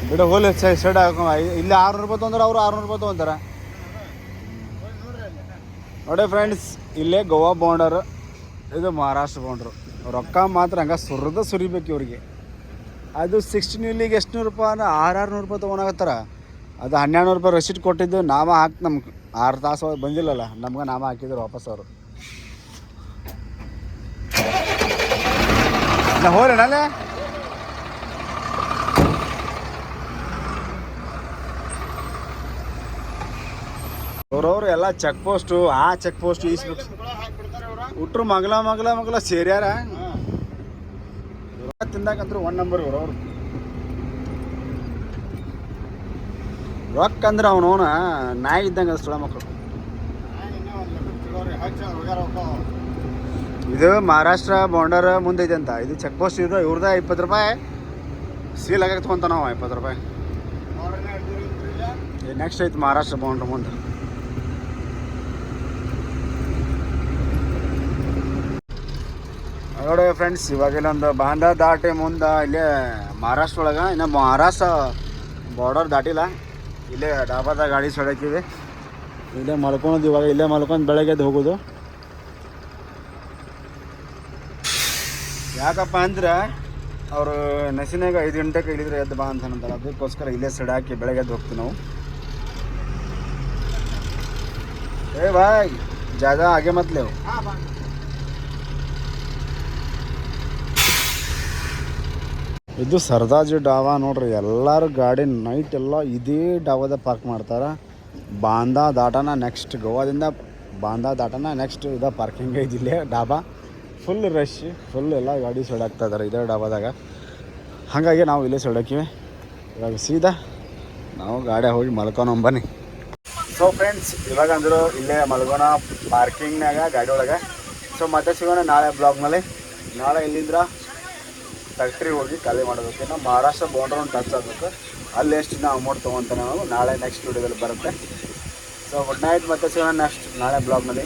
Speaker 1: ಬಿಡ ಹೋಲಿ ಸೈಡ್ ಹಾಕೋ. ಇಲ್ಲಿ 600 ರೂಪಾಯಿ ತೊಗೊಂಡ್ರೆ ಅವರು 600 ರೂಪಾಯಿ ತೊಗೊಂತಾರೆ ನೋಡಿ ಫ್ರೆಂಡ್ಸ್. ಇಲ್ಲೇ ಗೋವಾ ಬೌಂಡರು, ಇದು ಮಹಾರಾಷ್ಟ್ರ ಬೌಂಡ್ರು. ರೊಕ್ಕ ಮಾತ್ರ ಹಂಗೆ ಸುರಿಬೇಕು ಇವ್ರಿಗೆ. ಅದು 16 ಇಲ್ಲಿಗೆ ಎಷ್ಟು 100 ರೂಪಾಯಿ 600 ರೂಪಾಯಿ ತೊಗೊಂಡಾಗತ್ತಾರ. ಅದು 1200 ರೂಪಾಯಿ ರಸೀಟ್ ಕೊಟ್ಟಿದ್ದು ನಾಮ ಹಾಕಿ ನಮ್ಗೆ 6 ತಾಸು ಬಂದಿಲ್ಲಲ್ಲ, ನಮ್ಗೆ ನಾಮ ಹಾಕಿದ್ರು ವಾಪಸ್ ಅವರು. ನಾ ಹೋರೇನಲ್ಲೇ ಅವ್ರವ್ರು ಎಲ್ಲ ಚೆಕ್ ಪೋಸ್ಟು, ಆ ಚೆಕ್ ಪೋಸ್ಟ್ ಈಸ್ಬೇಕು. ಹುಟ್ರು ಮಗಲ ಸೇರ್ಯಾರ. ತಿಂದಾಕಂತ್ರು 1 ನಂಬರ್ ಇವ್ರವ್ರು. ರೊಕ್ಕ ಅಂದ್ರೆ ಅವನವನ ನಾಯಿ ಇದ್ದಂಗೆ ಸುಳ ಮಕ್ಕಳು. ಇದು ಮಹಾರಾಷ್ಟ್ರ ಬೌಂಡರ್ ಮುಂದೈತೆ ಅಂತ. ಇದು ಚೆಕ್ ಪೋಸ್ಟ್. ಇದು ಇವ್ರದ 20 ರೂಪಾಯಿ ಸೀಲ್ ಆಗಕ್ಕೆ ತೊಗೊಂತ ನಾವು 20 ರೂಪಾಯಿ. ನೆಕ್ಸ್ಟ್ ಐತೆ ಮಹಾರಾಷ್ಟ್ರ ಬೌಂಡ್ರ್ ಮುಂದೆ. ನೋಡಿ ಫ್ರೆಂಡ್ಸ್, ಇವಾಗ ಇಲ್ಲೊಂದು ಬಾಂಧಾ ದಾಟಿ ಮುಂದೆ ಇಲ್ಲೇ ಮಹಾರಾಷ್ಟ್ರ ಒಳಗೆ, ಇನ್ನು ಮಹಾರಾಷ್ಟ್ರ ಬಾರ್ಡರ್ ದಾಟಿಲ್ಲ. ಇಲ್ಲೇ ಡಾಬಾದಾಗ ಗಾಡಿ ಸೊಡಕಿವಿ. ಇಲ್ಲೇ ಮಲ್ಕೊಳೋದು, ಇವಾಗ ಇಲ್ಲೇ ಮಲ್ಕೊಂಡು ಬೆಳಗ್ಗೆ ಎದ್ದು ಹೋಗೋದು. ಯಾಕಪ್ಪ ಅಂದ್ರೆ ಅವರು ನಸಿನಾಗ 5 ಗಂಟೆಗೆ ಇಳಿದ್ರೆ ಎದ್ದು ಬಾ ಅಂತ ಅಂತಾರೆ. ಅದಕ್ಕೋಸ್ಕರ ಇಲ್ಲೇ ಸಡಾಕಿ ಬೆಳಗ್ಗೆ ಎದ್ದು ಹೋಗ್ತೀವಿ ನಾವು. ಏ ಬಾಯ್ ज़्यादा आगे मत ले. ಇದು ಸರ್ದಾಜಿ ಡಾಬಾ ನೋಡ್ರಿ. ಎಲ್ಲರೂ ಗಾಡಿ ನೈಟ್ ಎಲ್ಲ ಇದೇ ಡಾಬಾದ ಪಾರ್ಕ್ ಮಾಡ್ತಾರೆ. ಬಾಂದಾ ದಾಟನ ನೆಕ್ಸ್ಟ್ ಗೋವಾದಿಂದ ಬಾಂದಾ ದಾಟನ ನೆಕ್ಸ್ಟ್ ಇದ ಪಾರ್ಕಿಂಗ್ ಐತಿ ಇಲ್ಲೇ ಡಾಬಾ. ಫುಲ್ ರಶ್, ಫುಲ್ ಎಲ್ಲ ಗಾಡಿ ಸೊಡಾಕ್ತಾ ಇದ್ದಾರೆ ಇದೇ ಡಾಬಾದಾಗ. ಹಾಗಾಗಿ ನಾವು ಇಲ್ಲೇ ಸೊಡಾಕಿವಿ. ಇವಾಗ ಸೀದಾ ನಾವು ಗಾಡಿ ಹೋಗಿ ಮಲ್ಕೊಂಬನ್ನಿ. ಸೊ ಫ್ರೆಂಡ್ಸ್, ಇವಾಗ ಅಂದರು ಇಲ್ಲೇ ಮಲ್ಗೋಣ ಪಾರ್ಕಿಂಗ್ನಾಗ ಗಾಡಿ ಒಳಗೆ. ಸೊ ಮತ್ತೆ ಸಿಗೋಣ ನಾಳೆ ಬ್ಲಾಗ್ನಲ್ಲಿ. ನಾಳೆ ಇಲ್ಲಿಂದ ಫ್ಯಾಕ್ಟ್ರಿ ಹೋಗಿ ಖಾಲಿ ಮಾಡಬೇಕು. ನಾವು ಮಹಾರಾಷ್ಟ್ರ ಬೌಂಡ್ರಿ ಒಂದು ಟಚ್ ಆಗಬೇಕು. ಅಲ್ಲಿ ಎಷ್ಟು ನಾವು ಅಮೌಂಟ್ ತೊಗೊತಾನೆ ನಾವು ನಾಳೆ ನೆಕ್ಸ್ಟ್ ವಿಡಿಯೋದಲ್ಲಿ ಬರುತ್ತೆ. ಸೊ ಗುಡ್ ನೈಟ್, ಮತ್ತೆ ಸಿಗೋಣ ನೆಕ್ಸ್ಟ್ ನಾಳೆ ಬ್ಲಾಗ್ನಲ್ಲಿ.